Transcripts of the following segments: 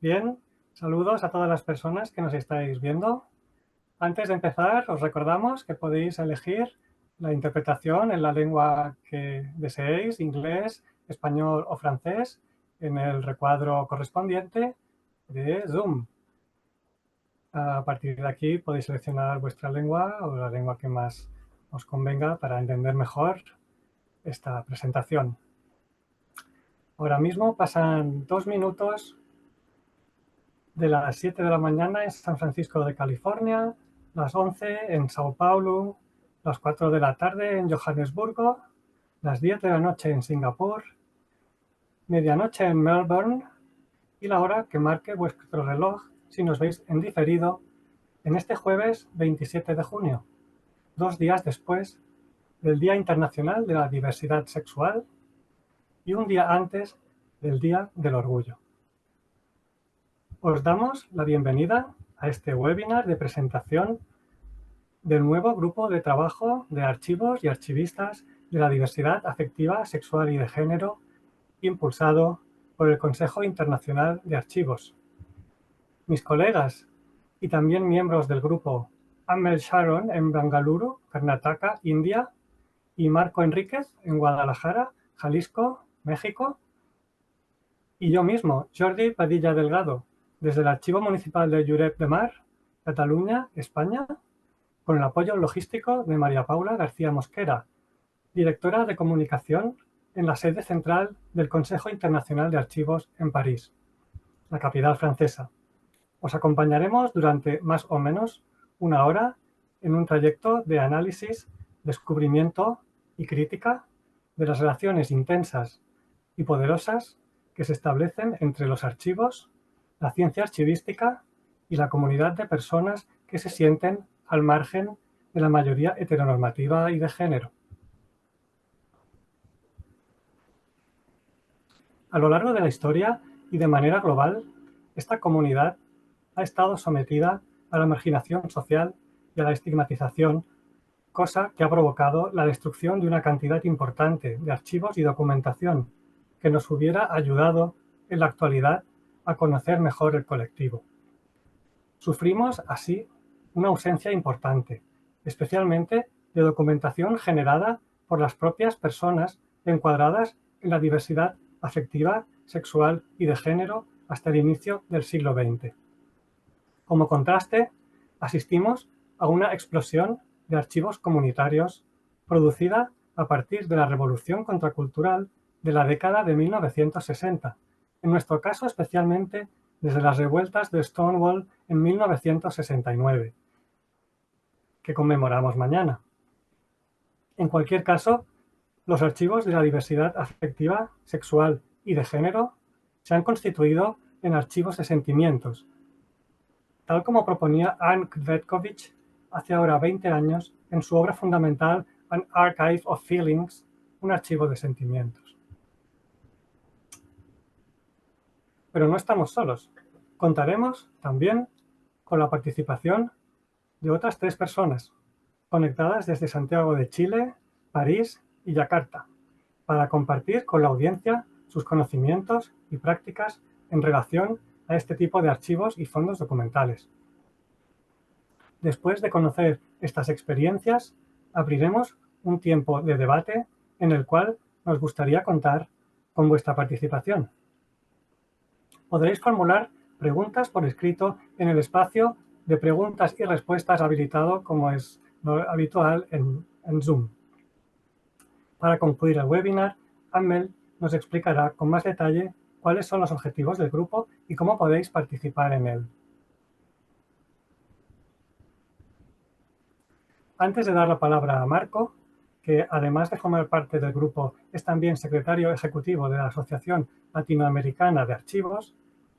Bien, saludos a todas las personas que nos estáis viendo. Antes de empezar, os recordamos que podéis elegir la interpretación en la lengua que deseéis, inglés, español o francés, en el recuadro correspondiente de Zoom. A partir de aquí podéis seleccionar vuestra lengua o la lengua que más os convenga para entender mejor esta presentación. Ahora mismo pasan 2 minutos de las 7 de la mañana en San Francisco de California, las 11 en Sao Paulo, las 4 de la tarde en Johannesburgo, las 10 de la noche en Singapur, medianoche en Melbourne y la hora que marque vuestro reloj si nos veis en diferido en este jueves 27 de junio, 2 días después del Día Internacional de la Diversidad Sexual y un día antes del Día del Orgullo. Os damos la bienvenida a este webinar de presentación del nuevo grupo de trabajo de archivos y archivistas de la diversidad afectiva, sexual y de género, impulsado por el Consejo Internacional de Archivos. Mis colegas y también miembros del grupo Amel Sharon en Bengaluru, Karnataka, India, y Marco Enríquez en Guadalajara, Jalisco, México, y yo mismo, Jordi Padilla Delgado, desde el Archivo Municipal de Lloret de Mar, Cataluña, España, con el apoyo logístico de María Paula García Mosquera, directora de comunicación en la sede central del Consejo Internacional de Archivos en París, la capital francesa. Os acompañaremos durante más o menos una hora en un trayecto de análisis, descubrimiento y crítica de las relaciones intensas y poderosas que se establecen entre los archivos, la ciencia archivística y la comunidad de personas que se sienten al margen de la mayoría heteronormativa y de género. A lo largo de la historia y de manera global, esta comunidad ha estado sometida a la marginación social y a la estigmatización, cosa que ha provocado la destrucción de una cantidad importante de archivos y documentación que nos hubiera ayudado en la actualidad a conocer mejor el colectivo. Sufrimos así una ausencia importante, especialmente de documentación generada por las propias personas encuadradas en la diversidad afectiva, sexual y de género hasta el inicio del siglo XX. Como contraste, asistimos a una explosión de archivos comunitarios producida a partir de la revolución contracultural de la década de 1960, en nuestro caso especialmente desde las revueltas de Stonewall en 1969, que conmemoramos mañana. En cualquier caso, los archivos de la diversidad afectiva, sexual y de género se han constituido en archivos de sentimientos, tal como proponía Anne Kvetkovich hace ahora 20 años en su obra fundamental An Archive of Feelings, un archivo de sentimientos. Pero no estamos solos. Contaremos también con la participación de otras 3 personas, conectadas desde Santiago de Chile, París y Yakarta, para compartir con la audiencia sus conocimientos y prácticas en relación a este tipo de archivos y fondos documentales. Después de conocer estas experiencias, abriremos un tiempo de debate en el cual nos gustaría contar con vuestra participación. Podréis formular preguntas por escrito en el espacio de preguntas y respuestas habilitado como es lo habitual en Zoom. Para concluir el webinar, Amel nos explicará con más detalle cuáles son los objetivos del grupo y cómo podéis participar en él. Antes de dar la palabra a Marco, que además de formar parte del grupo es también secretario ejecutivo de la Asociación Latinoamericana de Archivos,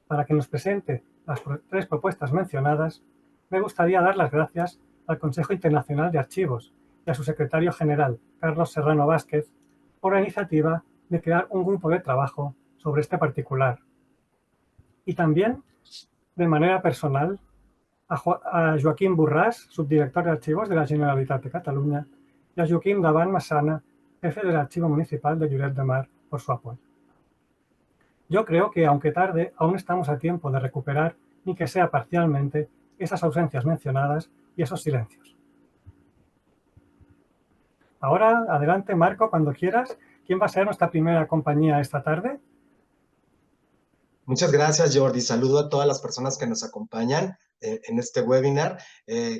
para que nos presente las 3 propuestas mencionadas, me gustaría dar las gracias al Consejo Internacional de Archivos y a su secretario general, Carlos Serrano Vázquez, por la iniciativa de crear un grupo de trabajo sobre este particular. Y también, de manera personal, a Joaquim Borràs, subdirector de Archivos de la Generalitat de Cataluña, y a Joaquim Davant Massana, jefe del Archivo Municipal de Lloret de Mar, por su apoyo. Yo creo que, aunque tarde, aún estamos a tiempo de recuperar, ni que sea parcialmente, esas ausencias mencionadas y esos silencios. Ahora, adelante, Marco, cuando quieras. ¿Quién va a ser nuestra primera compañía esta tarde? Muchas gracias, Jordi. Saludo a todas las personas que nos acompañan en este webinar.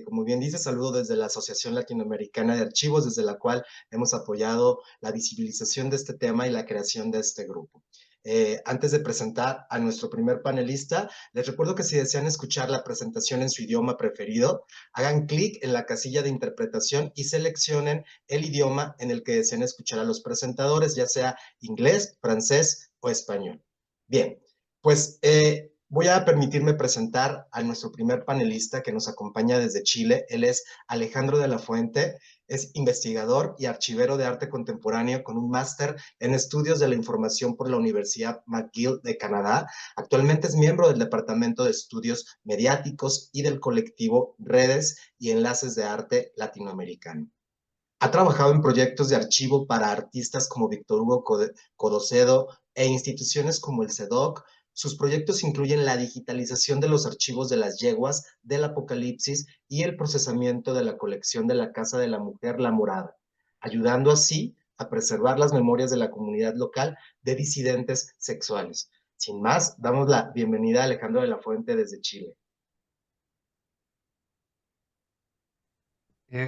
Como bien dice, saludo desde la Asociación Latinoamericana de Archivos, desde la cual hemos apoyado la visibilización de este tema y la creación de este grupo. Antes de presentar a nuestro primer panelista, les recuerdo que si desean escuchar la presentación en su idioma preferido, hagan clic en la casilla de interpretación y seleccionen el idioma en el que deseen escuchar a los presentadores, ya sea inglés, francés o español. Bien, pues voy a permitirme presentar a nuestro primer panelista que nos acompaña desde Chile. Él es Alejandro de la Fuente, es investigador y archivero de arte contemporáneo con un máster en estudios de la información por la Universidad McGill de Canadá. Actualmente es miembro del Departamento de Estudios Mediáticos y del colectivo Redes y Enlaces de Arte Latinoamericano. Ha trabajado en proyectos de archivo para artistas como Víctor Hugo Codocedo e instituciones como el CEDOC. Sus proyectos incluyen la digitalización de los archivos de las yeguas del Apocalipsis y el procesamiento de la colección de la Casa de la Mujer La Morada, ayudando así a preservar las memorias de la comunidad local de disidentes sexuales. Sin más, damos la bienvenida a Alejandro de la Fuente desde Chile.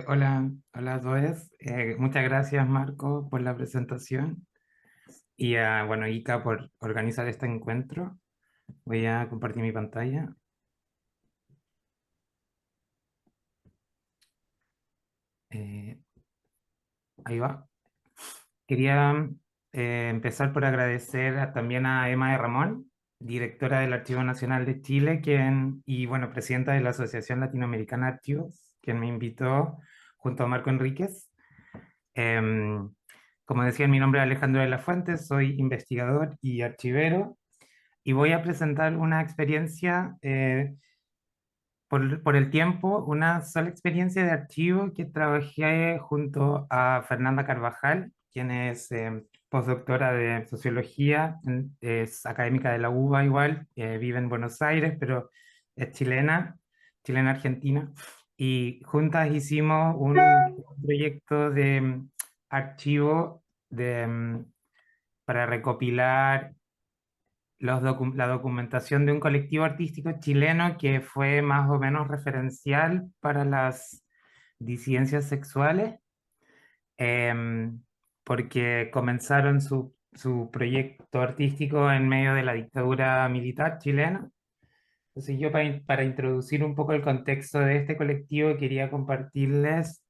Hola a todos. Muchas gracias, Marco, por la presentación y a bueno, Ica por organizar este encuentro. Voy a compartir mi pantalla. Eh, Ahí va. Quería empezar por agradecer también a Emma de Ramón, directora del Archivo Nacional de Chile, y bueno, presidenta de la Asociación Latinoamericana de Archivos, quien me invitó junto a Marco Enríquez. Em, Como decía, mi nombre es Alejandro de la Fuente, soy investigador y archivero y voy a presentar una experiencia, por el tiempo, una sola experiencia de archivo que trabajé junto a Fernanda Carvajal, quien es postdoctora de sociología, es académica de la UBA igual, vive en Buenos Aires, pero es chilena, chilena-argentina, y juntas hicimos un proyecto de archivo para recopilar la documentación de un colectivo artístico chileno que fue más o menos referencial para las disidencias sexuales, em, porque comenzaron su proyecto artístico en medio de la dictadura militar chilena. Entonces yo para introducir un poco el contexto de este colectivo quería compartirles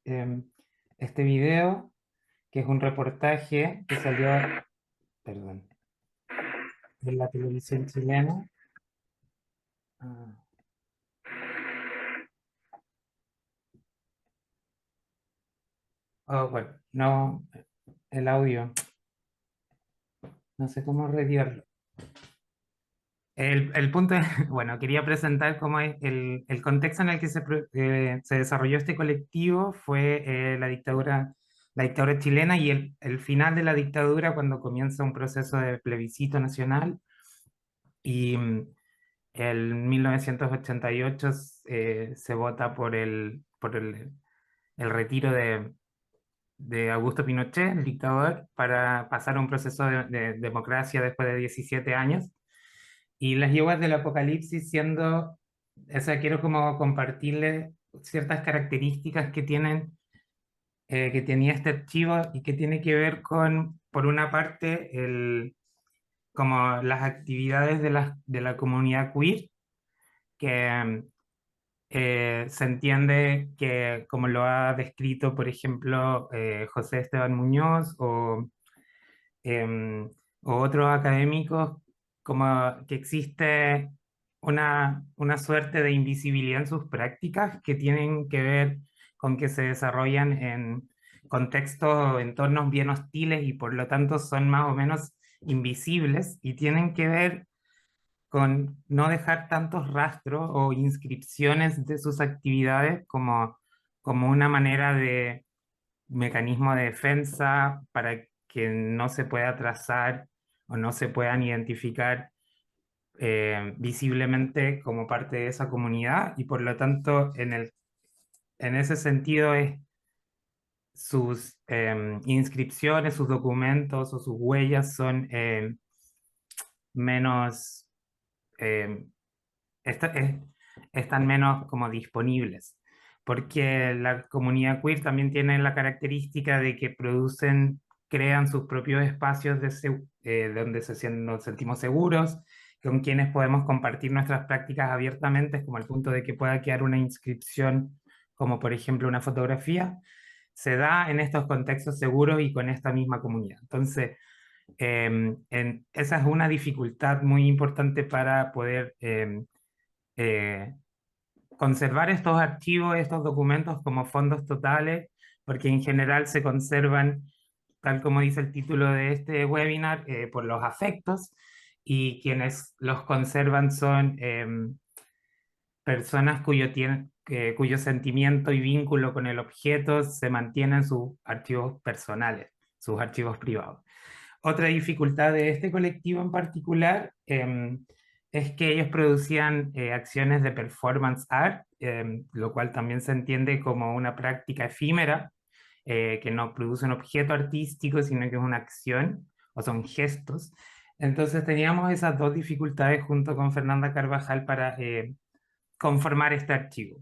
este video, que es un reportaje que salió, perdón, en la televisión chilena. Ah. Oh, bueno, no, el audio, no sé cómo retirarlo. El punto es, bueno, quería presentar cómo es el contexto en el que se desarrolló este colectivo fue la dictadura chilena y el final de la dictadura cuando comienza un proceso de plebiscito nacional y en 1988 se vota el retiro de Augusto Pinochet, el dictador, para pasar a un proceso de democracia después de 17 años. Y las yeguas del apocalipsis siendo, o sea, quiero como compartirle ciertas características que tenía este archivo y que tiene que ver con, por una parte, como las actividades de la comunidad queer, que se entiende que, como lo ha descrito, por ejemplo, José Esteban Muñoz em, o otros académicos, como que existe una suerte de invisibilidad en sus prácticas que tienen que ver con que se desarrollan en contextos, entornos bien hostiles y por lo tanto son más o menos invisibles y tienen que ver con no dejar tantos rastros o inscripciones de sus actividades como una manera de mecanismo de defensa para que no se pueda trazar o no se puedan identificar visiblemente como parte de esa comunidad, y por lo tanto en ese sentido sus inscripciones, sus documentos o sus huellas son menos, eh, esta- es- están menos como disponibles, porque la comunidad queer también tiene la característica de que crean sus propios espacios donde nos sentimos seguros, con quienes podemos compartir nuestras prácticas abiertamente, como al punto de que pueda quedar una inscripción, como por ejemplo una fotografía, se da en estos contextos seguros y con esta misma comunidad. Entonces, esa es una dificultad muy importante para poder eh, conservar estos archivos, estos documentos como fondos totales, porque en general se conservan, tal como dice el título de este webinar, por los afectos, y quienes los conservan son personas cuyo sentimiento y vínculo con el objeto se mantienen en sus archivos personales, sus archivos privados. Otra dificultad de este colectivo en particular es que ellos producían acciones de performance art, lo cual también se entiende como una práctica efímera, que no produce un objeto artístico, sino que es una acción o son gestos. Entonces teníamos esas dos dificultades junto con Fernanda Carvajal para conformar este archivo.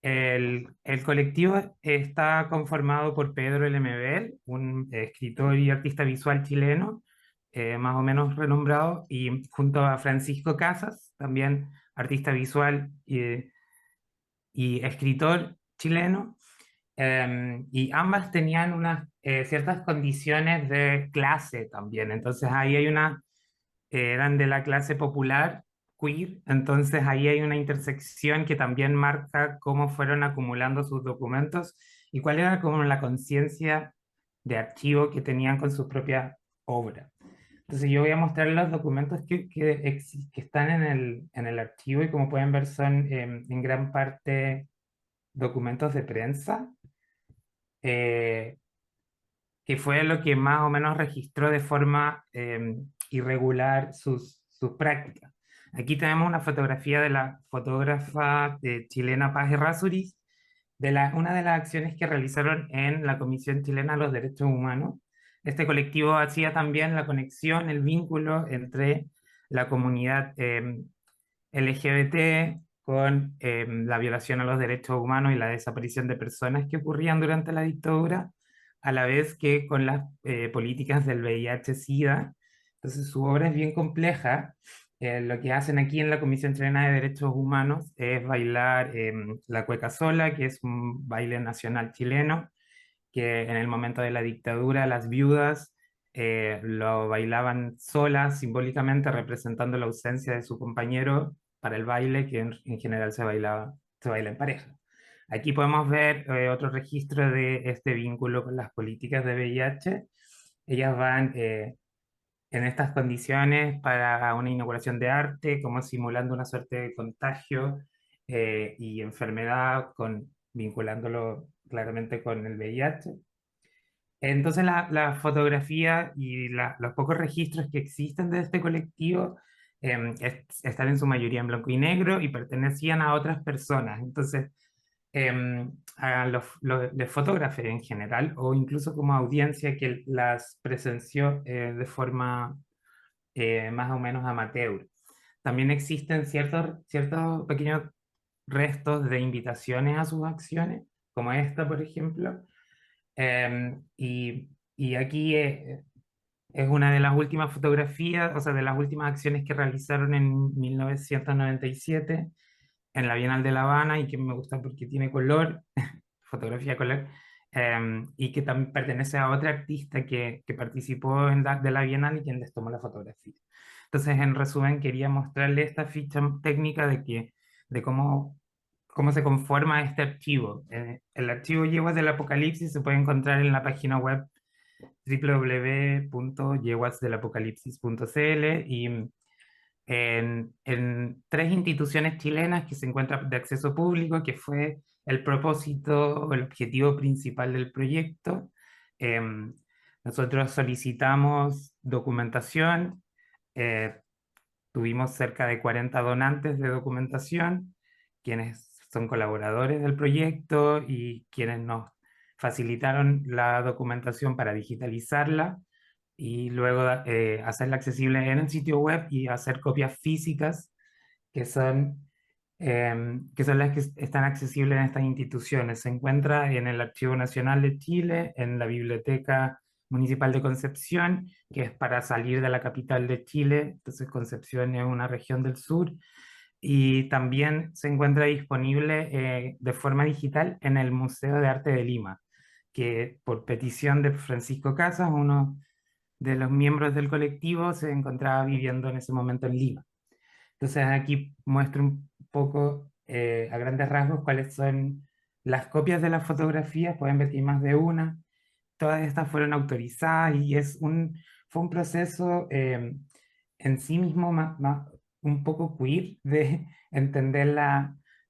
El colectivo está conformado por Pedro Lemebel, un escritor y artista visual chileno, más o menos renombrado, y junto a Francisco Casas, también artista visual y escritor chileno, y ambas tenían unas ciertas condiciones de clase también. Entonces ahí hay eran de la clase popular queer, entonces ahí hay una intersección que también marca cómo fueron acumulando sus documentos y cuál era como la conciencia de archivo que tenían con sus propias obras. Entonces yo voy a mostrar los documentos que están en el archivo, y como pueden ver son en gran parte documentos de prensa, eh, que fue lo que más o menos registró de forma irregular sus prácticas. Aquí tenemos una fotografía de la fotógrafa chilena Paz Errázuriz, una de las acciones que realizaron en la Comisión Chilena de los Derechos Humanos. Este colectivo hacía también la conexión, el vínculo entre la comunidad LGBT con la violación a los derechos humanos y la desaparición de personas que ocurrían durante la dictadura, a la vez que con las políticas del VIH-Sida. Entonces su obra es bien compleja. Lo que hacen aquí en la Comisión Chilena de Derechos Humanos es bailar la cueca sola, que es un baile nacional chileno, que en el momento de la dictadura las viudas lo bailaban solas, simbólicamente representando la ausencia de su compañero para el baile, que en general se baila en pareja. Aquí podemos ver otro registro de este vínculo con las políticas de VIH. Ellas van en estas condiciones para una inauguración de arte, como simulando una suerte de contagio y enfermedad, vinculándolo claramente con el VIH. Entonces la fotografía y los pocos registros que existen de este colectivo están en su mayoría en blanco y negro y pertenecían a otras personas. Entonces, a los fotógrafos en general, o incluso como audiencia que las presenció de forma más o menos amateur. También existen ciertos pequeños restos de invitaciones a sus acciones, como esta, por ejemplo. Y aquí es una de las últimas fotografías, o sea, de las últimas acciones que realizaron en 1997 en la Bienal de La Habana, y que me gusta porque tiene color, fotografía color, y que también pertenece a otra artista que participó de la Bienal y quien les tomó la fotografía. Entonces, en resumen, quería mostrarle esta ficha técnica de cómo se conforma este archivo. El archivo Yeguas del Apocalipsis se puede encontrar en la página web www.yeguasdelapocalipsis.cl, y en tres instituciones chilenas que se encuentran de acceso público, que fue el propósito o el objetivo principal del proyecto. Nosotros solicitamos documentación, tuvimos cerca de 40 donantes de documentación, quienes son colaboradores del proyecto y quienes nos facilitaron la documentación para digitalizarla y luego hacerla accesible en el sitio web y hacer copias físicas que son, que son las que están accesibles en estas instituciones. Se encuentra en el Archivo Nacional de Chile, en la Biblioteca Municipal de Concepción, que es para salir de la capital de Chile. Entonces Concepción es una región del sur, y también se encuentra disponible de forma digital en el Museo de Arte de Lima, que por petición de Francisco Casas, uno de los miembros del colectivo, se encontraba viviendo en ese momento en Lima. Entonces aquí muestro un poco a grandes rasgos cuáles son las copias de las fotografías. Pueden ver que hay más de una. Todas estas fueron autorizadas y fue un proceso en sí mismo un poco queer de entender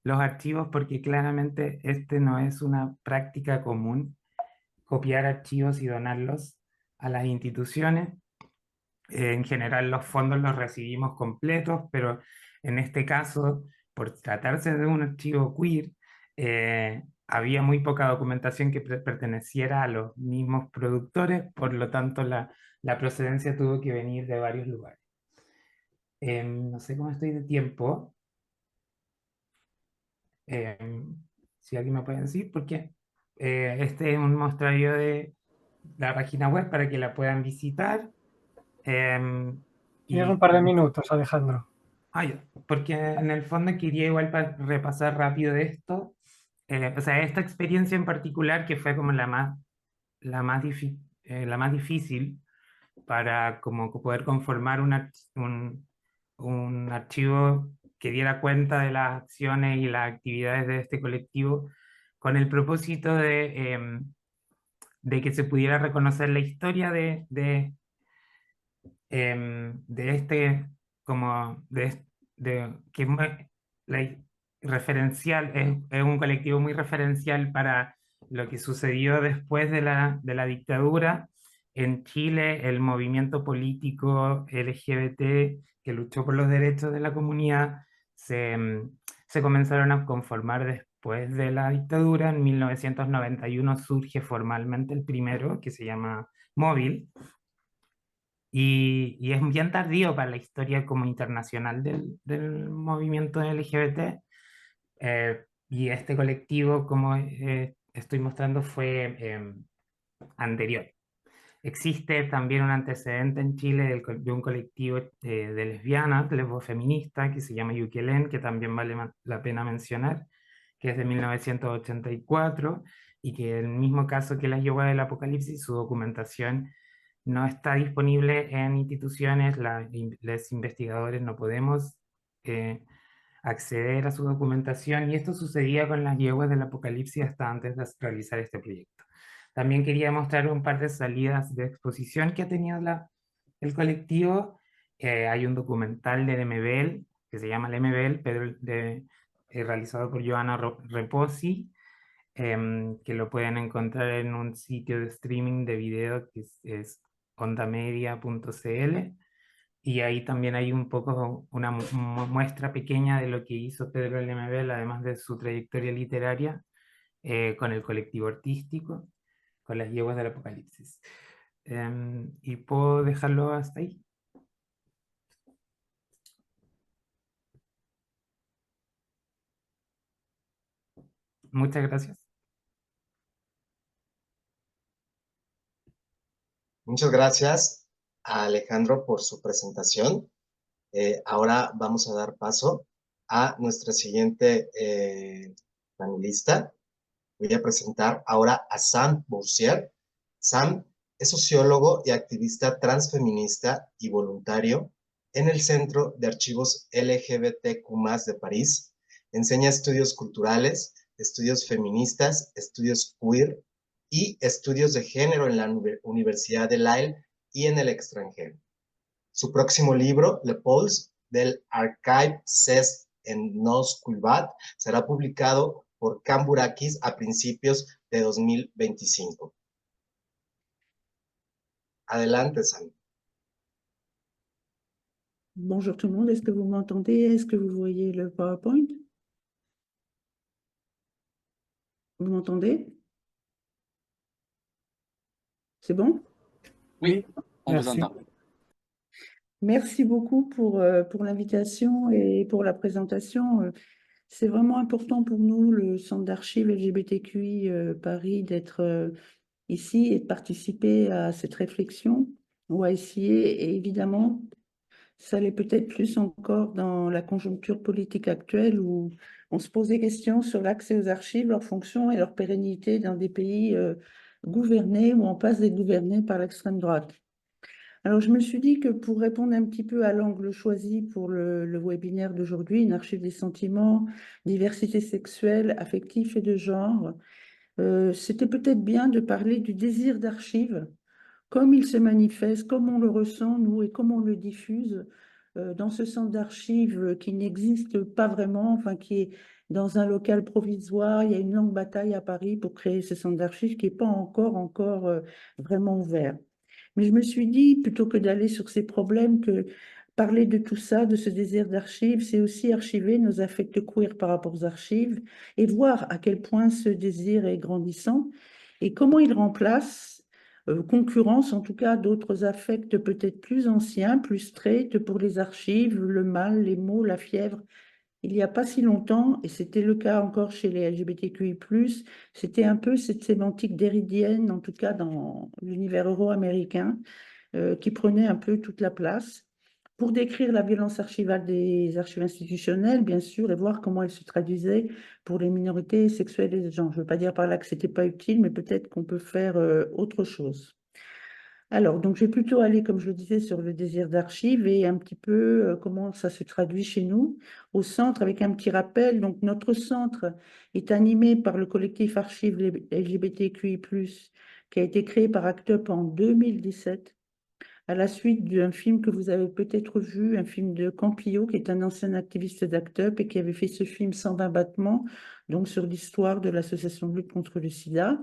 los archivos, porque claramente este no es una práctica común, copiar archivos y donarlos a las instituciones. En general los fondos los recibimos completos, pero en este caso, por tratarse de un archivo queer, había muy poca documentación que perteneciera a los mismos productores, por lo tanto la procedencia tuvo que venir de varios lugares. No sé cómo estoy de tiempo. Si alguien me puede decir, porque este es un mostrario de la página web para que la puedan visitar. Tienes un Y par de minutos, Alejandro. ya, porque en el fondo quería igual para repasar rápido esto. O sea, esta experiencia en particular, que fue como la más difícil para como poder conformar un archivo que diera cuenta de las acciones y las actividades de este colectivo, con el propósito de que se pudiera reconocer la historia de este, como de que la referencial es un colectivo muy referencial para lo que sucedió después de la dictadura en Chile. El movimiento político LGBT que luchó por los derechos de la comunidad se comenzaron a conformar después de la dictadura. En 1991 surge formalmente el primero, que se llama Móvil, y es bien tardío para la historia como internacional del movimiento LGBT. Y este colectivo, como estoy mostrando, fue anterior. Existe también un antecedente en Chile de un colectivo de lesbianas, lesbofeministas, que se llama Yuquelén, que también vale la pena mencionar, que es de 1984, y que en el mismo caso que las Yeguas del Apocalipsis, su documentación no está disponible en instituciones. Los investigadores no podemos acceder a su documentación, y esto sucedía con las Yeguas del Apocalipsis hasta antes de realizar este proyecto. También quería mostrar un par de salidas de exposición que ha tenido el colectivo. Hay un documental del MBL que se llama el MBL, pero realizado por Joana Reposi, que lo pueden encontrar en un sitio de streaming de video que es ondamedia.cl, y ahí también hay un poco una muestra pequeña de lo que hizo Pedro Lemebel, además de su trayectoria literaria, con el colectivo artístico, con las Yeguas del Apocalipsis. Y puedo dejarlo hasta ahí. Muchas gracias. Muchas gracias a Alejandro por su presentación. Ahora vamos a dar paso a nuestra siguiente panelista. Voy a presentar ahora a Sam Boursier. Sam es sociólogo y activista transfeminista y voluntario en el Centro de Archivos LGBTQ+ de París. Enseña estudios culturales, estudios feministas, estudios queer y estudios de género en la Universidad de Lille y en el extranjero. Su próximo libro, Le Pulse, del Archive CES en Nos-Culvat, será publicado por Camburakis a principios de 2025. Adelante, San. Bonjour tout le monde, est-ce que vous m'entendez? Est-ce que vous voyez le PowerPoint? Vous m'entendez? C'est bon? Oui, On vous merci. entend. Merci beaucoup pour l'invitation et pour la présentation. C'est vraiment important pour nous, le Centre d'archives LGBTQI Paris, d'être ici et de participer à cette réflexion YCA. Et évidemment, ça l'est peut-être plus encore dans la conjoncture politique actuelle où on se pose des questions sur l'accès aux archives, leur fonction et leur pérennité dans des pays gouvernés ou en passe d'être gouvernés par l'extrême droite. Alors, je me suis dit que pour répondre un petit peu à l'angle choisi pour le webinaire d'aujourd'hui, une archive des sentiments, diversité sexuelle, affective et de genre, c'était peut-être bien de parler du désir d'archives, comme il se manifeste, comme on le ressent, nous, et comme on le diffuse dans ce centre d'archives qui n'existe pas vraiment, enfin qui est dans un local provisoire. Il y a une longue bataille à Paris pour créer ce centre d'archives qui n'est pas encore vraiment ouvert. Mais je me suis dit, plutôt que d'aller sur ces problèmes, que parler de tout ça, de ce désir d'archives, c'est aussi archiver nos affects queer par rapport aux archives et voir à quel point ce désir est grandissant et comment il remplace, concurrence en tout cas, d'autres affects peut-être plus anciens, plus straight pour les archives, le mal, les mots, la fièvre. Il n'y a pas si longtemps, et c'était le cas encore chez les LGBTQI+, c'était un peu cette sémantique déridienne, en tout cas dans l'univers euro-américain, qui prenait un peu toute la place pour décrire la violence archivale des archives institutionnelles, bien sûr, et voir comment elle se traduisait pour les minorités sexuelles et de genre. Je ne veux pas dire par là que ce n'était pas utile, mais peut-être qu'on peut faire autre chose. Alors, donc, je vais plutôt aller, comme je le disais, sur le désir d'archives et un petit peu comment ça se traduit chez nous au centre, avec un petit rappel. Donc, notre centre est animé par le collectif Archives LGBTQI+, qui a été créé par ACT UP en 2017, à la suite d'un film que vous avez peut-être vu, un film de Campillo, qui est un ancien activiste d'ACT UP et qui avait fait ce film 120 battements, donc sur l'histoire de l'association de lutte contre le sida.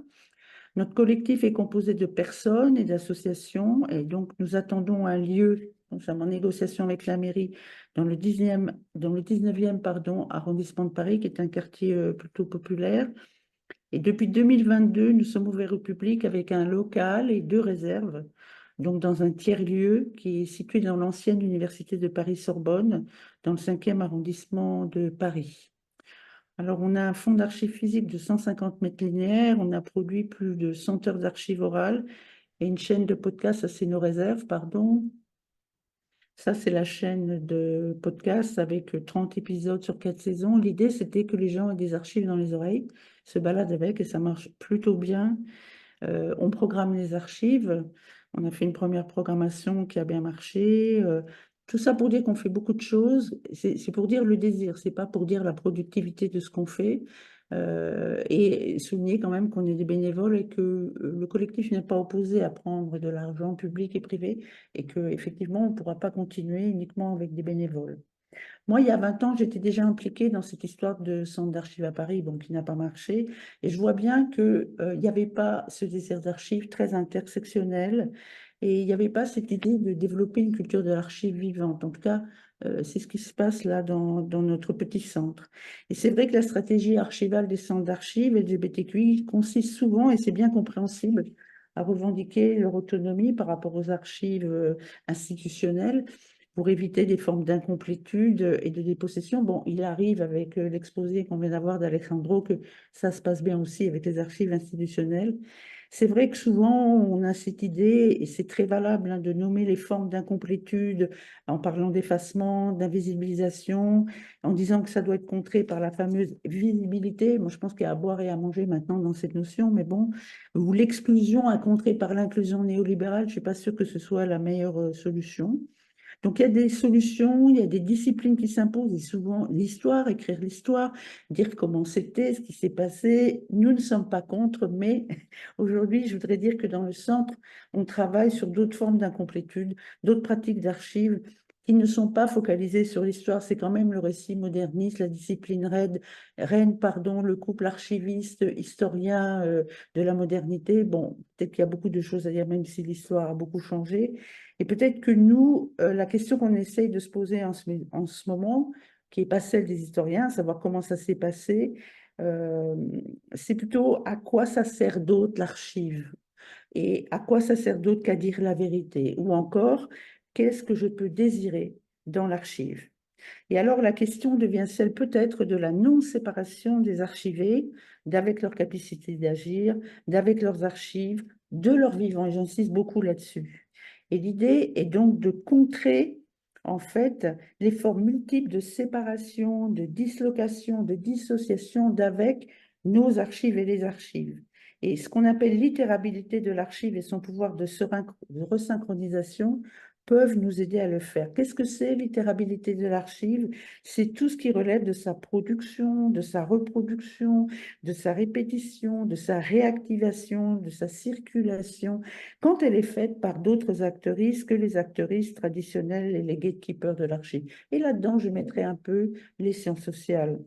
Notre collectif est composé de personnes et d'associations et donc nous attendons un lieu, nous sommes en négociation avec la mairie dans le 19e arrondissement de Paris, qui est un quartier plutôt populaire. Et depuis 2022, nous sommes ouverts au public avec un local et 2 réserves, donc dans un tiers-lieu qui est situé dans l'ancienne université de Paris-Sorbonne, dans le 5e arrondissement de Paris. Alors, on a un fonds d'archives physiques de 150 mètres linéaires, on a produit plus de 100 heures d'archives orales et une chaîne de podcasts, ça c'est nos réserves, pardon. Ça, c'est la chaîne de podcasts avec 30 épisodes sur 4 saisons. L'idée, c'était que les gens aient des archives dans les oreilles, se baladent avec et ça marche plutôt bien. On programme les archives. On a fait une première programmation qui a bien marché. Tout ça pour dire qu'on fait beaucoup de choses. C'est pour dire le désir, c'est pas pour dire la productivité de ce qu'on fait. Et souligner quand même qu'on est des bénévoles et que le collectif n'est pas opposé à prendre de l'argent public et privé et qu'effectivement, on ne pourra pas continuer uniquement avec des bénévoles. Moi, il y a 20 ans, j'étais déjà impliquée dans cette histoire de centre d'archives à Paris, bon, qui n'a pas marché. Et je vois bien qu'il n'y avait pas ce désir d'archives très intersectionnel et il n'y avait pas cette idée de développer une culture de l'archive vivante. En tout cas, c'est ce qui se passe là dans notre petit centre. Et c'est vrai que la stratégie archivale des centres d'archives LGBTQI consiste souvent, et c'est bien compréhensible, à revendiquer leur autonomie par rapport aux archives institutionnelles, pour éviter des formes d'incomplétude et de dépossession. Bon, il arrive avec l'exposé qu'on vient d'avoir d'Alexandro que ça se passe bien aussi avec les archives institutionnelles. C'est vrai que souvent, on a cette idée, et c'est très valable, de nommer les formes d'incomplétude en parlant d'effacement, d'invisibilisation, en disant que ça doit être contré par la fameuse visibilité. Moi, je pense qu'il y a à boire et à manger maintenant dans cette notion, mais bon, ou l'exclusion à contrer par l'inclusion néolibérale, je ne suis pas sûre que ce soit la meilleure solution. Donc, il y a des solutions, il y a des disciplines qui s'imposent, et souvent l'histoire, écrire l'histoire, dire comment c'était, ce qui s'est passé. Nous ne sommes pas contre, mais aujourd'hui, je voudrais dire que dans le centre, on travaille sur d'autres formes d'incomplétude, d'autres pratiques d'archives qui ne sont pas focalisés sur l'histoire. C'est quand même le récit moderniste, la discipline reine, le couple archiviste-historien de la modernité. Bon, peut-être qu'il y a beaucoup de choses à dire, même si l'histoire a beaucoup changé. Et peut-être que nous, la question qu'on essaye de se poser en ce moment, qui n'est pas celle des historiens, savoir comment ça s'est passé, c'est plutôt à quoi ça sert d'autre l'archive et à quoi ça sert d'autre qu'à dire la vérité, ou encore qu'est-ce que je peux désirer dans l'archive. Et alors la question devient celle peut-être de la non-séparation des archivés d'avec leur capacité d'agir, d'avec leurs archives, de leur vivant, et j'insiste beaucoup là-dessus. Et l'idée est donc de contrer en fait les formes multiples de séparation, de dislocation, de dissociation d'avec nos archives et les archives. Et ce qu'on appelle l'itérabilité de l'archive et son pouvoir de resynchronisation peuvent nous aider à le faire. Qu'est-ce que c'est l'itérabilité de l'archive? C'est tout ce qui relève de sa production, de sa reproduction, de sa répétition, de sa réactivation, de sa circulation, quand elle est faite par d'autres actrices que les actrices traditionnelles et les gatekeepers de l'archive. Et là-dedans, je mettrai un peu les sciences sociales.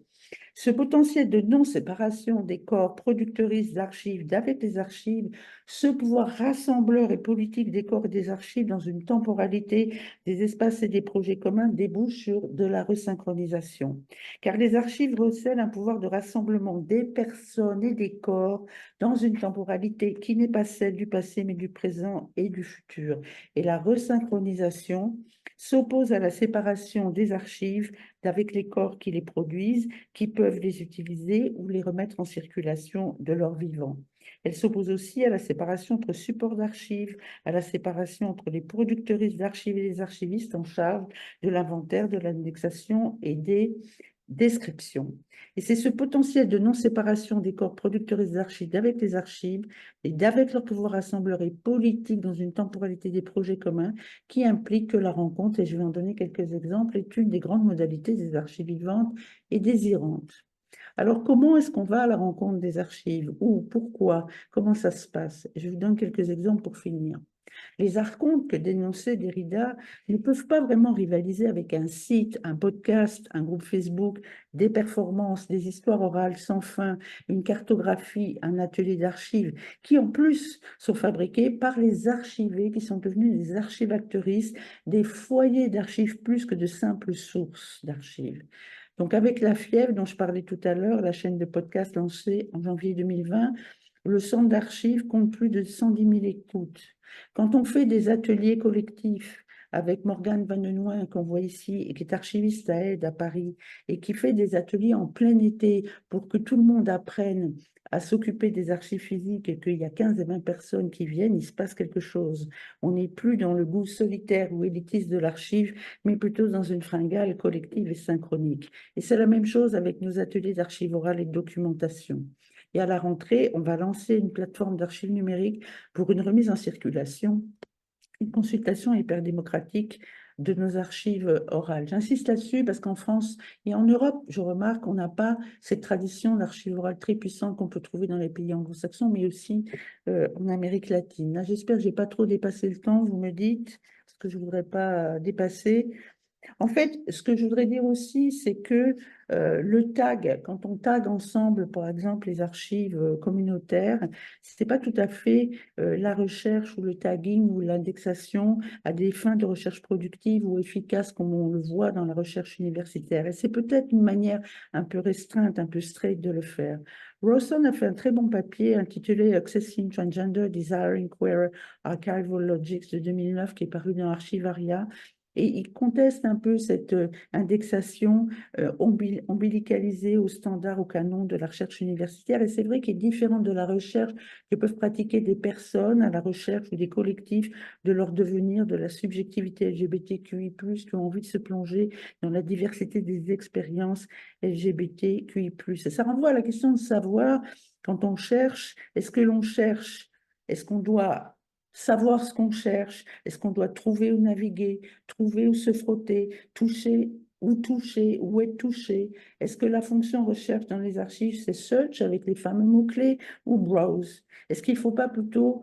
Ce potentiel de non-séparation des corps producteuristes d'archives d'avec les archives, ce pouvoir rassembleur et politique des corps et des archives dans une temporalité des espaces et des projets communs débouche sur de la resynchronisation. Car les archives recèlent un pouvoir de rassemblement des personnes et des corps dans une temporalité qui n'est pas celle du passé mais du présent et du futur. Et la resynchronisation s'oppose à la séparation des archives d'avec les corps qui les produisent, qui peuvent les utiliser ou les remettre en circulation de leur vivant. Elle s'oppose aussi à la séparation entre supports d'archives, à la séparation entre les producteuristes d'archives et les archivistes en charge de l'inventaire, de l'indexation et des descriptions. Et c'est ce potentiel de non-séparation des corps producteuristes d'archives d'avec les archives et d'avec leur pouvoir rassembleur et politique dans une temporalité des projets communs qui implique que la rencontre, et je vais en donner quelques exemples, est une des grandes modalités des archives vivantes et désirantes. Alors, comment est-ce qu'on va à la rencontre des archives? Où? Pourquoi? Comment ça se passe? Je vous donne quelques exemples pour finir. Les archontes que dénonçait Derrida ne peuvent pas vraiment rivaliser avec un site, un podcast, un groupe Facebook, des performances, des histoires orales sans fin, une cartographie, un atelier d'archives, qui en plus sont fabriqués par les archivés qui sont devenus des archivactrices, des foyers d'archives plus que de simples sources d'archives. Donc avec La Fièvre, dont je parlais tout à l'heure, la chaîne de podcast lancée en janvier 2020, le centre d'archives compte plus de 110 000 écoutes. Quand on fait des ateliers collectifs avec Morgane Vannenoin, qu'on voit ici, et qui est archiviste à Aide à Paris, et qui fait des ateliers en plein été pour que tout le monde apprenne à s'occuper des archives physiques et qu'il y a 15 et 20 personnes qui viennent, il se passe quelque chose. On n'est plus dans le goût solitaire ou élitiste de l'archive, mais plutôt dans une fringale collective et synchronique. Et c'est la même chose avec nos ateliers d'archives orales et de documentation. Et à la rentrée, on va lancer une plateforme d'archives numériques pour une remise en circulation, une consultation hyper démocratique de nos archives orales. J'insiste là-dessus parce qu'en France et en Europe, je remarque qu'on n'a pas cette tradition d'archives orales très puissante qu'on peut trouver dans les pays anglo-saxons, mais aussi en Amérique latine. Là, j'espère que je n'ai pas trop dépassé le temps, vous me dites, parce que je ne voudrais pas dépasser. En fait, ce que je voudrais dire aussi, c'est que le tag, quand on tag ensemble, par exemple, les archives communautaires, ce n'est pas tout à fait la recherche ou le tagging ou l'indexation à des fins de recherche productive ou efficace comme on le voit dans la recherche universitaire. Et c'est peut-être une manière un peu restreinte, un peu straight de le faire. Rawson a fait un très bon papier intitulé Accessing Transgender Desiring Queer Archival Logics de 2009 qui est paru dans Archivaria. Et il conteste un peu cette indexation ombilicalisée aux standards, au canon de la recherche universitaire. Et c'est vrai qu'il est différent de la recherche que peuvent pratiquer des personnes à la recherche ou des collectifs de leur devenir, de la subjectivité LGBTQI+, qui ont envie de se plonger dans la diversité des expériences LGBTQI+. Et ça renvoie à la question de savoir, quand on cherche, est-ce que l'on cherche, est-ce qu'on doit savoir ce qu'on cherche, est-ce qu'on doit trouver ou naviguer, trouver ou se frotter, toucher, où être touché. Est-ce que la fonction recherche dans les archives, c'est search avec les fameux mots-clés ou browse? Est-ce qu'il ne faut pas plutôt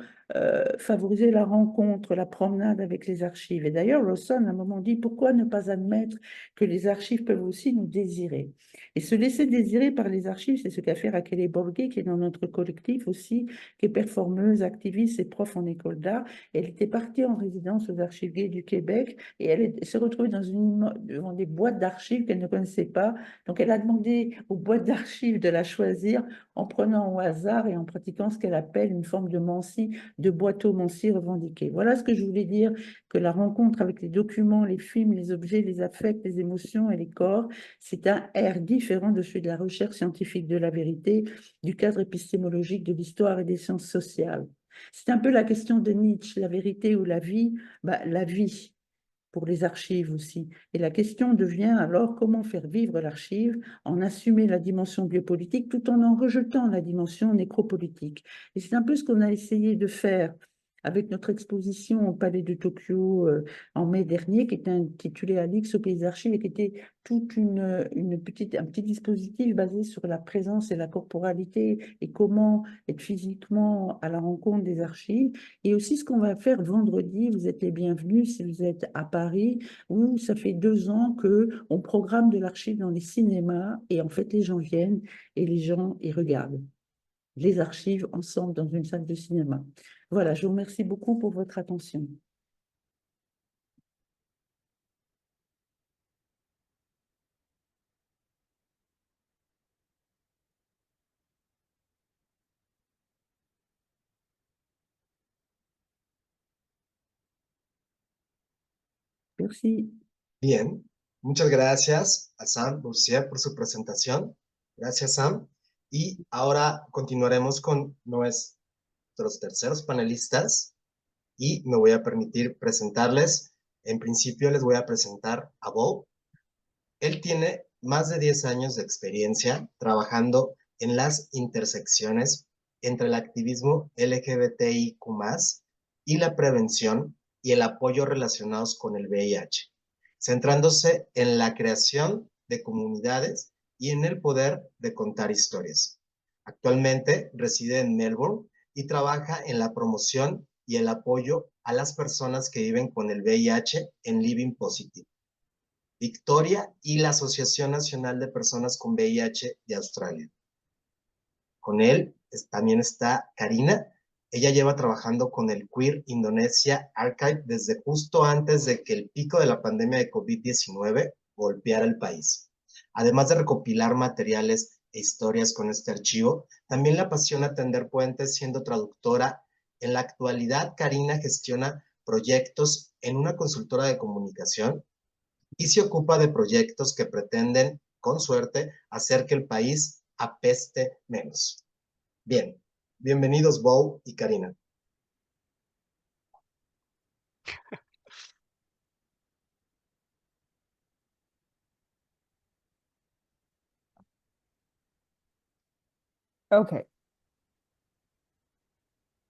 favoriser la rencontre, la promenade avec les archives. Et d'ailleurs, Lawson, à un moment, dit, pourquoi ne pas admettre que les archives peuvent aussi nous désirer? Et se laisser désirer par les archives, c'est ce qu'a fait Raquel Borghi, qui est dans notre collectif aussi, qui est performeuse, activiste et prof en école d'art. Elle était partie en résidence aux archives gays du Québec et elle s'est retrouvée devant des boîtes d'archives qu'elle ne connaissait pas. Donc, elle a demandé aux boîtes d'archives de la choisir en prenant au hasard et en pratiquant ce qu'elle appelle une forme de mancie, de boiteau-mancie revendiqué. Voilà ce que je voulais dire, que la rencontre avec les documents, les films, les objets, les affects, les émotions et les corps, c'est un air différent de celui de la recherche scientifique de la vérité, du cadre épistémologique de l'histoire et des sciences sociales. C'est un peu la question de Nietzsche, la vérité ou la vie? La vie, pour les archives aussi. Et la question devient alors comment faire vivre l'archive, en assumer la dimension biopolitique tout en rejetant la dimension nécropolitique. Et c'est un peu ce qu'on a essayé de faire avec notre exposition au Palais de Tokyo en mai dernier, qui était intitulée Alix au Pays des Archives et qui était toute un petit dispositif basé sur la présence et la corporalité et comment être physiquement à la rencontre des archives. Et aussi ce qu'on va faire vendredi, vous êtes les bienvenus si vous êtes à Paris, où ça fait 2 ans qu'on programme de l'archive dans les cinémas et en fait les gens viennent et les gens y regardent les archives ensemble dans une salle de cinéma. Voilà, je vous remercie beaucoup pour votre attention. Merci. Bien, muchas gracias a Sam Boursier por su presentación. Gracias, Sam. Y ahora continuaremos con nuestros terceros panelistas y me voy a permitir presentarles. En principio les voy a presentar a Bo. Él tiene más de 10 años de experiencia trabajando en las intersecciones entre el activismo LGBTIQ+, y la prevención y el apoyo relacionados con el VIH, centrándose en la creación de comunidades y en el poder de contar historias. Actualmente reside en Melbourne y trabaja en la promoción y el apoyo a las personas que viven con el VIH en Living Positive, Victoria y la Asociación Nacional de Personas con VIH de Australia. Con él también está Karina. Ella lleva trabajando con el Queer Indonesia Archive desde justo antes de que el pico de la pandemia de COVID-19 golpeara el país. Además de recopilar materiales e historias con este archivo, también le apasiona tender puentes siendo traductora. En la actualidad, Karina gestiona proyectos en una consultora de comunicación y se ocupa de proyectos que pretenden, con suerte, hacer que el país apeste menos. Bien, bienvenidos Bo y Karina. Okay.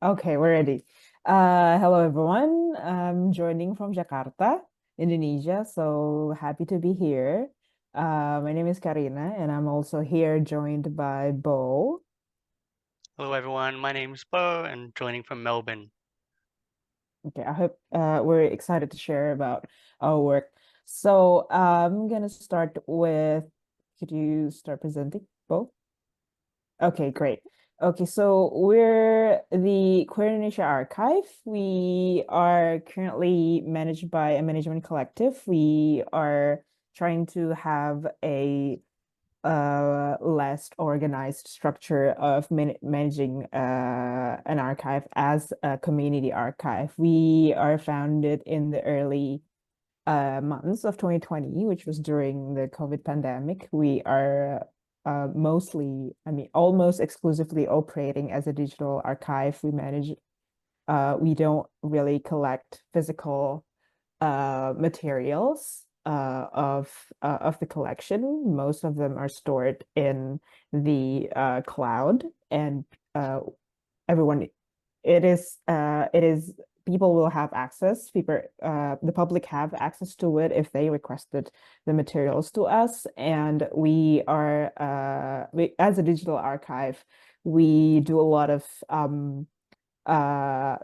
Okay, we're ready. Hello, everyone. I'm joining from Jakarta, Indonesia. So happy to be here. My name is Karina, and I'm also here joined by Bo. Hello, everyone. My name is Bo, and joining from Melbourne. Okay, I hope we're excited to share about our work. So I'm gonna start with, could you start presenting, Bo? Okay, great. Okay, so we're the Queer Indonesia Archive. We are currently managed by a management collective. We are trying to have a less organized structure of managing an archive as a community archive. We are founded in the early months of 2020, which was during the COVID pandemic. We are mostly, almost exclusively operating as a digital archive. We manage, we don't really collect physical materials of the collection. Most of them are stored in the cloud, and everyone, it is people will have access. The public have access to it if they requested the materials to us. And we are, as a digital archive, we do a lot of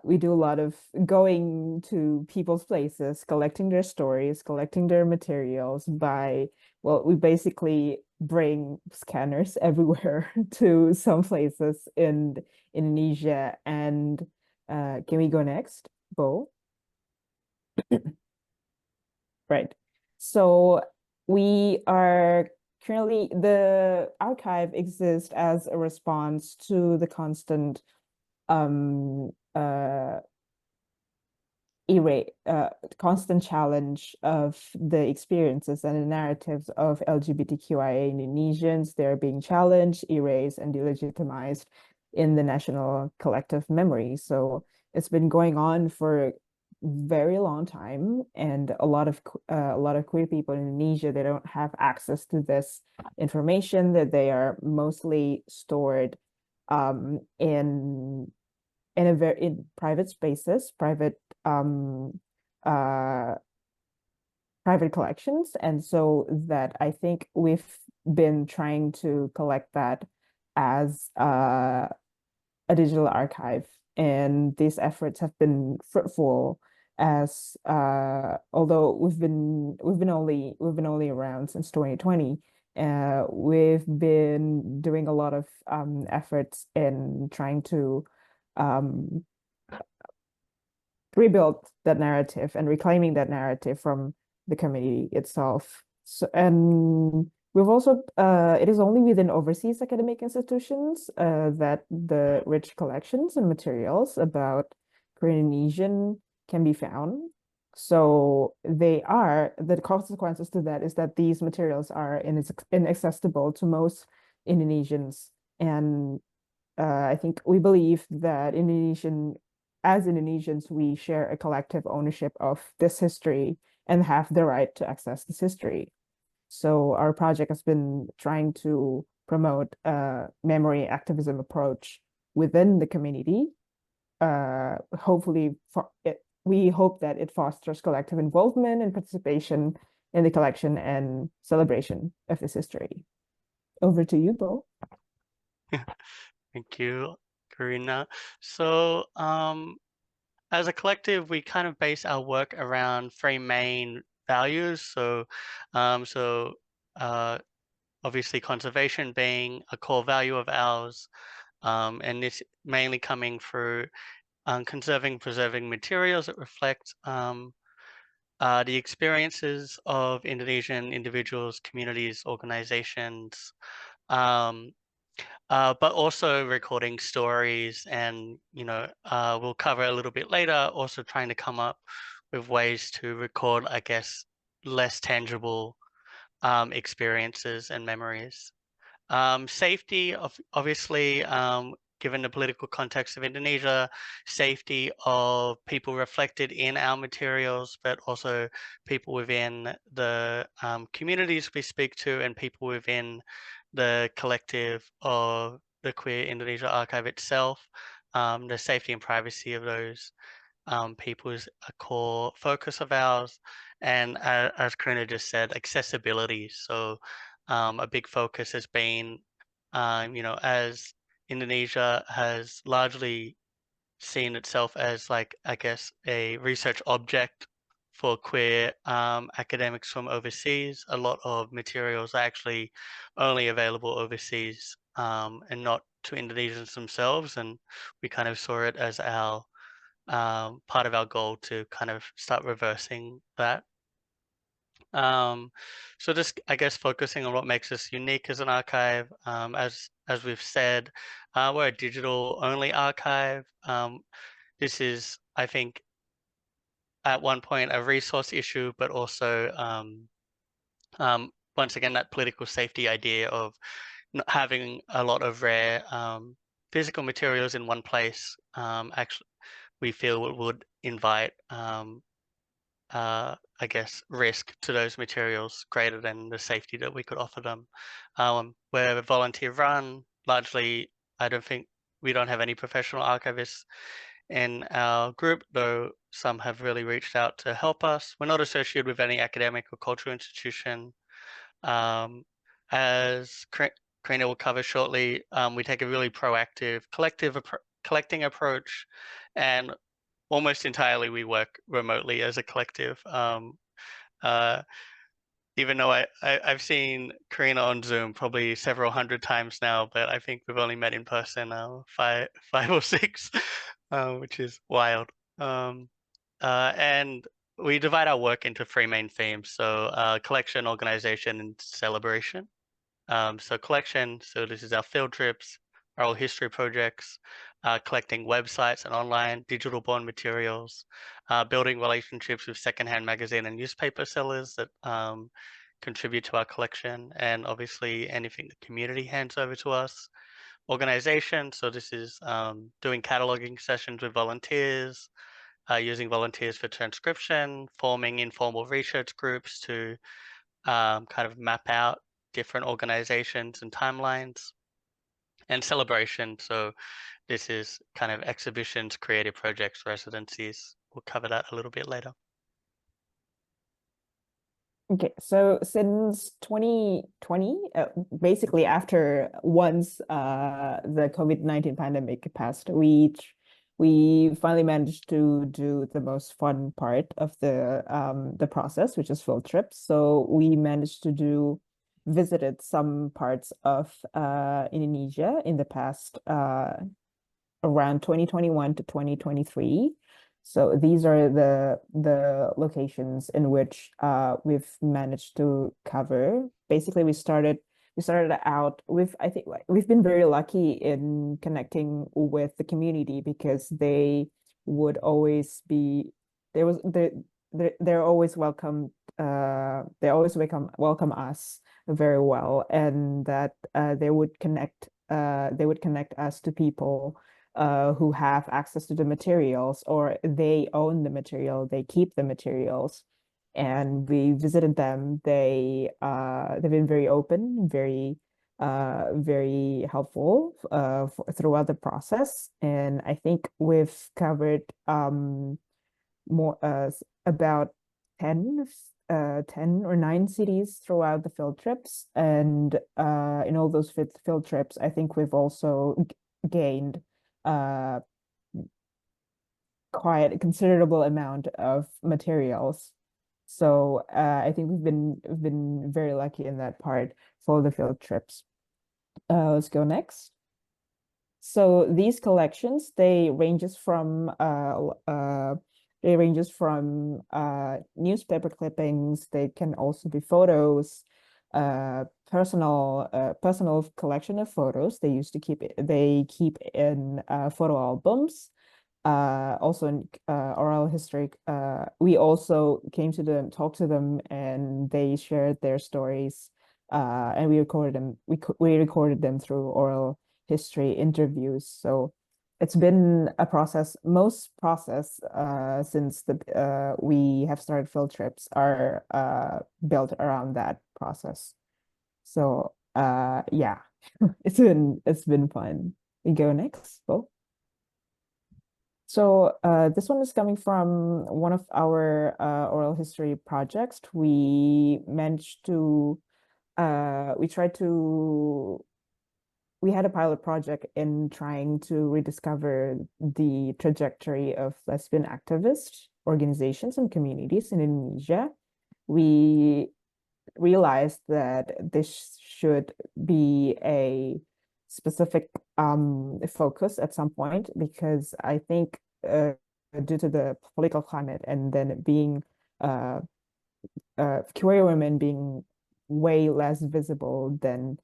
we do a lot of going to people's places, collecting their stories, collecting their materials we basically bring scanners everywhere to some places in Indonesia. And can we go next, Bo? Right. So we are currently, the archive exists as a response to the constant constant challenge of the experiences and the narratives of LGBTQIA Indonesians. They're being challenged, erased, and delegitimized in the national collective memory. So it's been going on for a very long time, and a lot of queer people in Indonesia, they don't have access to this information, that they are mostly stored in private spaces, private collections. And so that I think we've been trying to collect that as a digital archive, and these efforts have been fruitful, as although we've been only around since 2020. We've been doing a lot of efforts in trying to rebuild that narrative and reclaiming that narrative from the community itself. So, and we've also, it is only within overseas academic institutions that the rich collections and materials about Korean Indonesian can be found. So the consequences to that is that these materials are inaccessible to most Indonesians. And I think we believe that as Indonesians, we share a collective ownership of this history and have the right to access this history. So our project has been trying to promote a memory activism approach within the community. We hope that it fosters collective involvement and participation in the collection and celebration of this history. Over to you, Bo. Thank you, Karina. So as a collective, we kind of base our work around three main values. So obviously conservation being a core value of ours, and this mainly coming through preserving materials that reflect the experiences of Indonesian individuals, communities, organizations, but also recording stories, and we'll cover a little bit later, also trying to come up with ways to record, I guess, less tangible experiences and memories. Safety, obviously, given the political context of Indonesia, safety of people reflected in our materials, but also people within the communities we speak to, and people within the collective of the Queer Indonesia Archive itself. The safety and privacy of those people is a core focus of ours. And as Karina just said, accessibility. So a big focus has been, as Indonesia has largely seen itself as, like, I guess, a research object for queer academics from overseas. A lot of materials are actually only available overseas and not to Indonesians themselves. And we kind of saw it as our part of our goal to kind of start reversing that. So just, I guess, focusing on what makes us unique as an archive. As we've said, we're a digital only archive. This is, I think, at one point a resource issue, but also once again that political safety idea of not having a lot of rare physical materials in one place. Actually, we feel would invite I guess, risk to those materials greater than the safety that we could offer them. We're volunteer run, largely. I don't think we don't have any professional archivists in our group, though some have really reached out to help us. We're not associated with any academic or cultural institution. As Karina will cover shortly, we take a really proactive, collective collecting approach, and almost entirely we work remotely as a collective. Even though I've seen Karina on Zoom probably several hundred times now, but I think we've only met in person five or six, which is wild. And we divide our work into three main themes. So collection, organization, and celebration. So collection, so this is our field trips, oral history projects, collecting websites and online digital born materials, building relationships with secondhand magazine and newspaper sellers that contribute to our collection, and obviously anything the community hands over to us. Organization, so this is doing cataloging sessions with volunteers, using volunteers for transcription, forming informal research groups to kind of map out different organizations and timelines. And celebration, so this is kind of exhibitions, creative projects, residencies. We'll cover that a little bit later. Okay, so since 2020, basically after once the COVID-19 pandemic passed, we finally managed to do the most fun part of the process, which is field trips. So we managed to visited some parts of Indonesia in the past around 2021 to 2023. So these are the locations in which we've managed to cover. Basically, we started out with, I think we've been very lucky in connecting with the community, because they would always be they're always welcome. They always welcome us very well, and that they would connect us to people who have access to the materials, or they own the material, they keep the materials, and we visited them. They've been very open, very helpful throughout the process, and I think we've covered more about 10 or 9 cities throughout the field trips, and in all those field trips, I think we've also gained quite a considerable amount of materials. So I think we've been very lucky in that part for the field trips. Let's go next. So these collections, they ranges from newspaper clippings. They can also be photos, personal collection of photos. They keep in photo albums. Also in oral history, we also came to them, talked to them, and they shared their stories, and we recorded them. We recorded them through oral history interviews. So it's been a process. Most process since we have started field trips are built around that process. So yeah, it's been fun. We go next, Bo. So this one is coming from one of our oral history projects. We managed to we had a pilot project in trying to rediscover the trajectory of lesbian activist organizations and communities in Indonesia. We realized that this should be a specific focus at some point, because I think due to the political climate, and then being queer women being way less visible than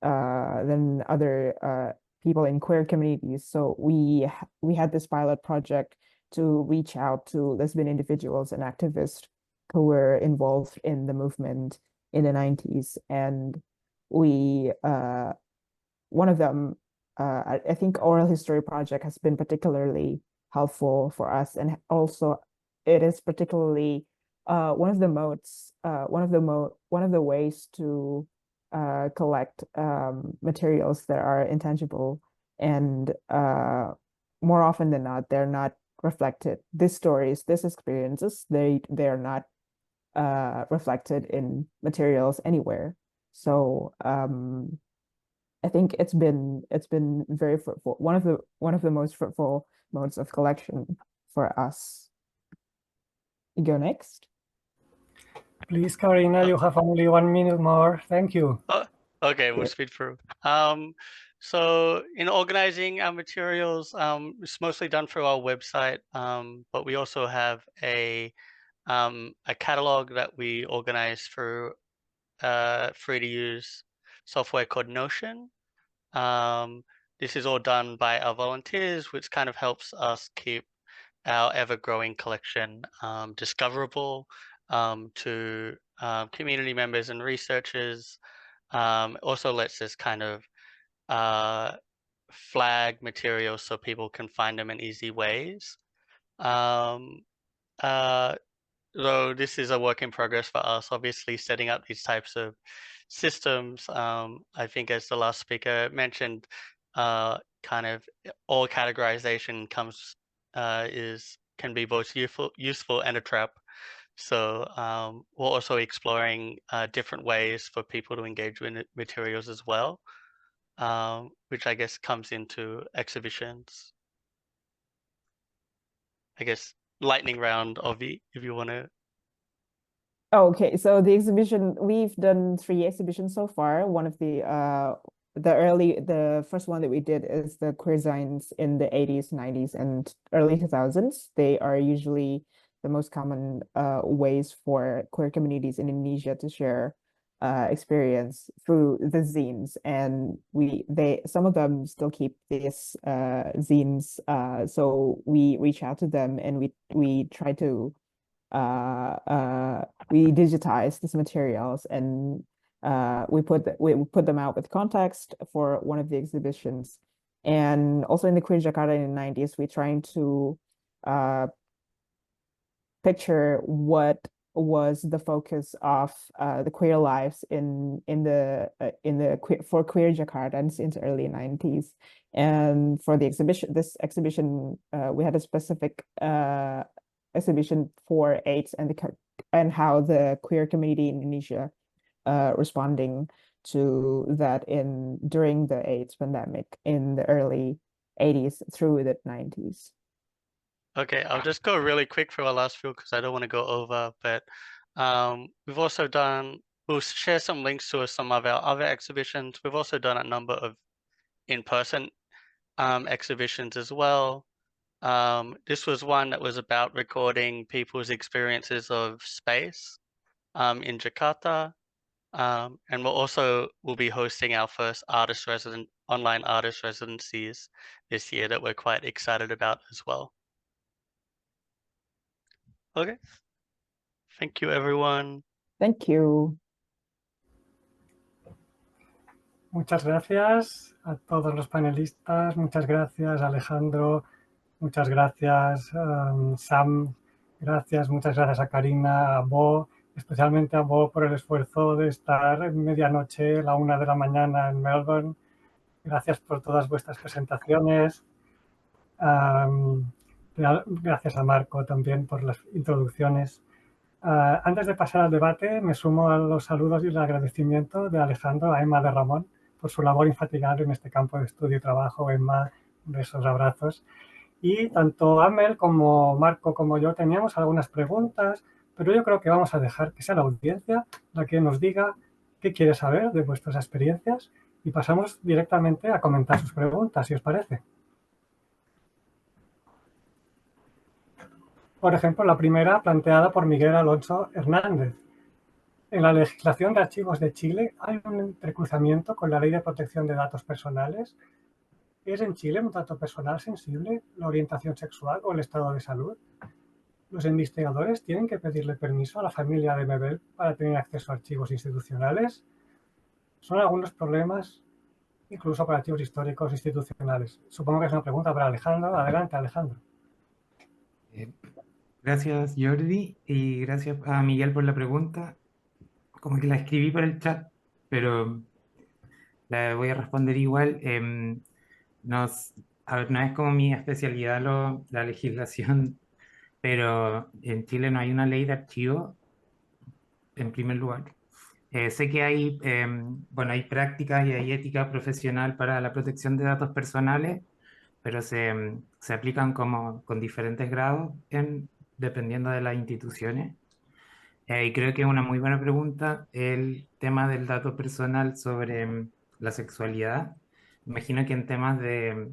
other people in queer communities. So we had this pilot project to reach out to lesbian individuals and activists who were involved in the movement in the 90s. And we, one of them, I think Oral History Project has been particularly helpful for us. And also it is particularly one of the ways to collect materials that are intangible, and more often than not, they're not reflected. These stories, these experiences, they are not reflected in materials anywhere. So I think it's been very fruitful. One of the most fruitful modes of collection for us. You go next. Please, Karina, you have only 1 minute more. Thank you. Okay, we'll Yeah. speed through. So in organizing our materials, it's mostly done through our website, but we also have a catalog that we organize through free-to-use software called Notion. This is all done by our volunteers, which kind of helps us keep our ever-growing collection discoverable to community members and researchers. Also lets us kind of flag materials so people can find them in easy ways. Though this is a work in progress for us, obviously setting up these types of systems, I think as the last speaker mentioned, kind of all categorization can be both useful and a trap. So we're also exploring different ways for people to engage with materials as well, which I guess comes into exhibitions. I guess lightning round, Ovi, if you want to. Okay, so the exhibition, we've done 3 exhibitions so far. One of the first one that we did is the queer zines in the 80s, 90s, and early 2000s. They are usually the most common ways for queer communities in Indonesia to share experience through the zines, and some of them still keep these zines. So we reach out to them and we try to we digitize these materials and we put them out with context for one of the exhibitions. And also in the Queer Jakarta in the 90s, we're trying to picture what was the focus of the queer lives for Queer Jakarta since early 90s. And for this exhibition, we had a specific exhibition for AIDS and how the queer community in Indonesia responding to that during the AIDS pandemic in the early 80s through the 90s. Okay, I'll just go really quick for our last few because I don't want to go over, but we'll share some links to some of our other exhibitions. We've also done a number of in-person exhibitions as well. This was one that was about recording people's experiences of space in Jakarta. And we'll be hosting our first online artist residencies this year that we're quite excited about as well. Okay. Thank you, everyone. Thank you. Muchas gracias a todos los panelistas, muchas gracias Alejandro, muchas gracias Sam, muchas gracias a Karina, a Bo, especialmente a Bo por el esfuerzo de estar en medianoche, la 1 de la mañana en Melbourne. Gracias por todas vuestras presentaciones. Gracias a Marco también por las introducciones. Antes de pasar al debate, me sumo a los saludos y el agradecimiento de Alejandro a Emma de Ramón por su labor infatigable en este campo de estudio y trabajo. Emma, besos, abrazos. Y tanto Amel como Marco como yo teníamos algunas preguntas, pero yo creo que vamos a dejar que sea la audiencia la que nos diga qué quiere saber de vuestras experiencias y pasamos directamente a comentar sus preguntas, si os parece. Por ejemplo, la primera planteada por Miguel Alonso Hernández. En la legislación de archivos de Chile hay un entrecruzamiento con la Ley de Protección de Datos Personales. ¿Es en Chile un dato personal sensible la orientación sexual o el estado de salud? ¿Los investigadores tienen que pedirle permiso a la familia de Mebel para tener acceso a archivos institucionales? Son algunos problemas incluso para archivos históricos institucionales. Supongo que es una pregunta para Alejandro. Adelante, Alejandro. Gracias, Jordi, y gracias a Miguel por la pregunta. Como que la escribí por el chat, pero la voy a responder igual. A ver, no es como mi especialidad la legislación, pero en Chile no hay una ley de archivo, en primer lugar. Sé que hay, bueno, hay prácticas y hay ética profesional para la protección de datos personales, pero se aplican como con diferentes grados dependiendo de las instituciones. Y creo que es una muy buena pregunta el tema del dato personal sobre la sexualidad. Imagino que en temas de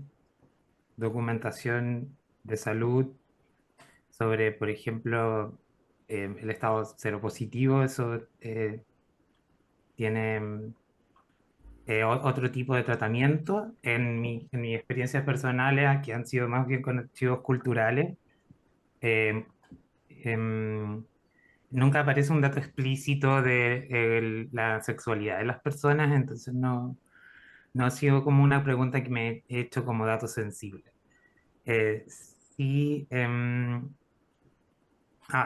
documentación de salud, sobre, por ejemplo, el estado seropositivo, eso tiene otro tipo de tratamiento. En mi experiencias personales, que han sido más bien con archivos culturales, eh, em, nunca aparece un dato explícito de la sexualidad de las personas, entonces no ha sido como una pregunta que me he hecho como dato sensible. Eh, sí,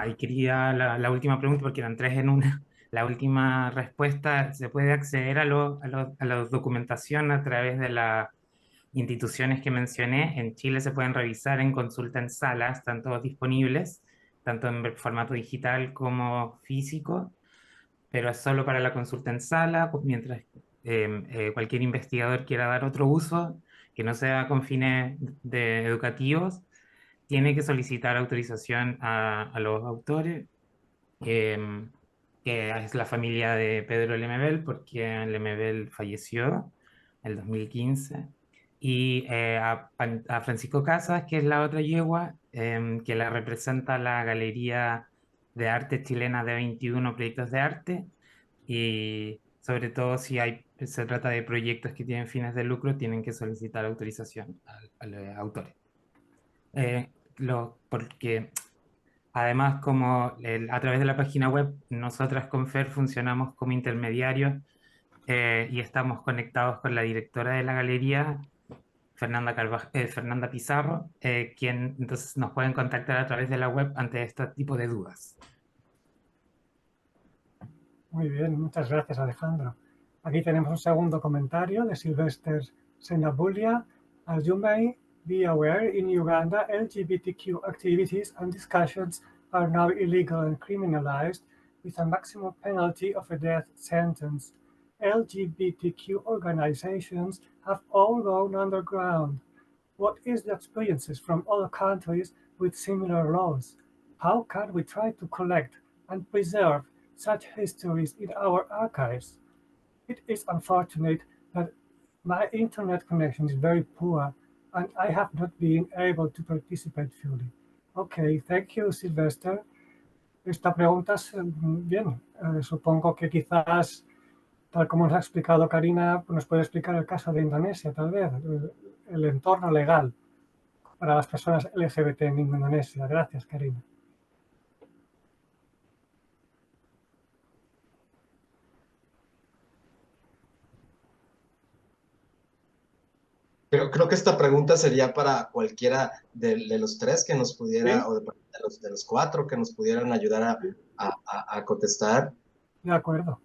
y quería la última pregunta porque eran tres en una. La última respuesta: ¿se puede acceder a la documentación a través de las instituciones que mencioné? En Chile se pueden revisar en consulta en sala, están todos disponibles, tanto en formato digital como físico, pero es solo para la consulta en sala, mientras cualquier investigador quiera dar otro uso que no sea con fines educativos, tiene que solicitar autorización a los autores, em, que es la familia de Pedro Lemebel, porque Lemebel falleció en el 2015, y a Francisco Casas, que es la otra yegua, que la representa la Galería de Arte Chilena de 21 Proyectos de Arte, y sobre todo si se trata de proyectos que tienen fines de lucro, tienen que solicitar autorización a los autores. Porque además, como a través de la página web, nosotras con FER funcionamos como intermediarios, y estamos conectados con la directora de la galería, Fernanda Pizarro, quien entonces nos pueden contactar a través de la web ante este tipo de dudas. Muy bien, muchas gracias, Alejandro. Aquí tenemos un segundo comentario de Sylvester Senabulia. As you may be aware, in Uganda, LGBTQ activities and discussions are now illegal and criminalized with a maximum penalty of a death sentence. LGBTQ organizations have all gone underground. What is the experiences from other countries with similar laws? How can we try to collect and preserve such histories in our archives? It is unfortunate that my internet connection is very poor and I have not been able to participate fully. Okay, thank you, Sylvester. Esta pregunta es bien. Supongo que quizás, tal como nos ha explicado Karina, nos puede explicar el caso de Indonesia, tal vez, el entorno legal para las personas LGBT en Indonesia. Gracias, Karina. Creo que esta pregunta sería para cualquiera de los tres que nos pudiera, ¿Sí? o de los cuatro que nos pudieran ayudar a contestar. De acuerdo.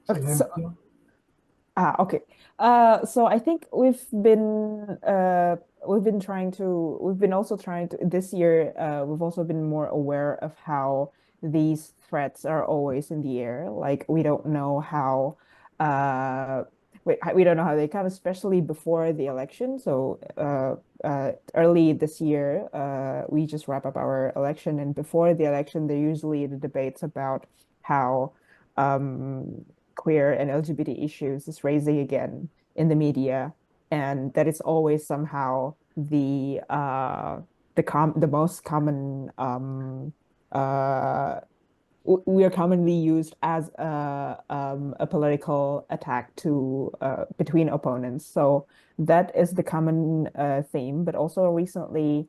Okay, Silencio. Okay. So I think we've been also trying to this year, we've also been more aware of how these threats are always in the air. Like we don't know how we don't know how they come, especially before the election. So early this year, we just wrap up our election, and before the election, there usually the debates about how queer and LGBT issues is raising again in the media, and that it's always somehow the most common we are commonly used as a political attack to between opponents. So that is the common theme. But also recently,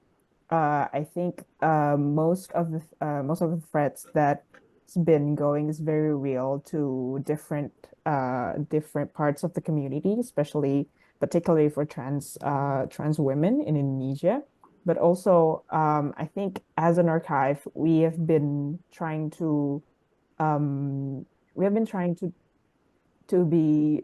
I think most of the threats that's been going is very real to different parts of the community, particularly for trans women in Indonesia. But also, I think as an archive, we have been trying to to be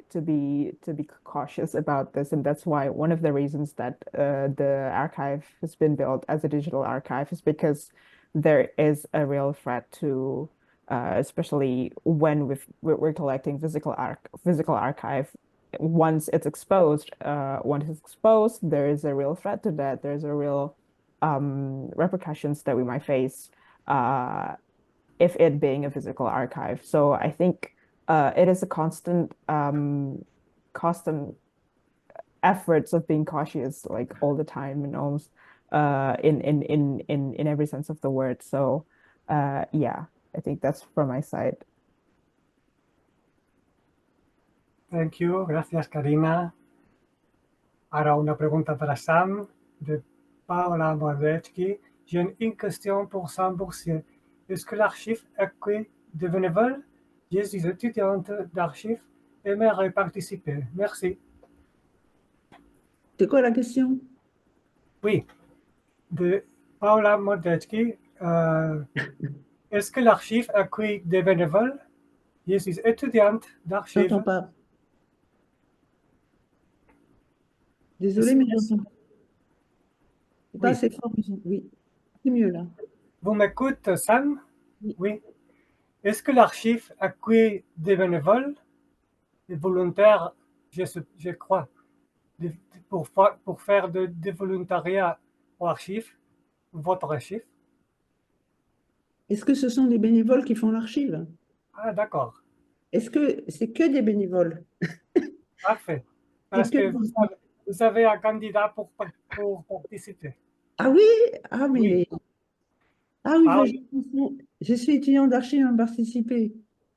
cautious about this, and that's why one of the reasons that the archive has been built as a digital archive is because there is a real threat to, especially when we're collecting physical archive. Once it's exposed, there is a real threat to that. There's a real repercussions that we might face if it being a physical archive. So I think it is a constant efforts of being cautious, like all the time, and almost in every sense of the word. So yeah, I think that's from my side. Thank you, gracias Karina. Ahora una pregunta para Sam de Paola Mordechki. J'ai une question pour Sam Boursier. Est-ce que l'archive accueille des bénévoles? Je suis étudiante d'archives et j'aimerais participer. Merci. C'est quoi la question? Oui, de Paola Mordechki. Est-ce que l'archive accueille des bénévoles? Je suis étudiante d'archives. J'entends pas. Désolée, mais j'entends pas. C'est pas Oui. assez fort. Oui, c'est mieux là. Vous m'écoutez, Sam? Oui. Oui. Est-ce que l'archive accueille des bénévoles, des volontaires, je crois, pour faire des volontariats au archive, votre archive? Est-ce que ce sont des bénévoles qui font l'archive? Ah, d'accord. Est-ce que c'est que des bénévoles? Parfait. Parce que vous avez un candidat pour participer. Ah oui? Ah, mais... Oui. Ah oui, Ah, je suis étudiant d'archives à participer.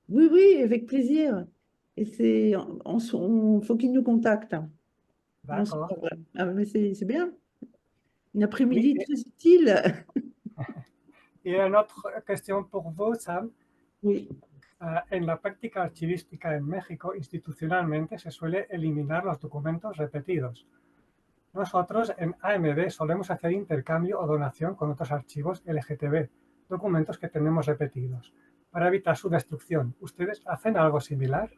Oui, oui, avec plaisir. Et faut qu'il nous contacte. Non, c'est d'accord. pas vrai. Ah, mais c'est bien. Un après-midi Oui. très utile. Et une autre question pour vous, Sam. Oui. En la práctica archivística en México, institucionalmente se suele eliminar los documentos repetidos. Nosotros en AMD solemos hacer intercambio o donación con otros archivos LGTB, documentos que tenemos repetidos, para evitar su destrucción. ¿Ustedes hacen algo similar?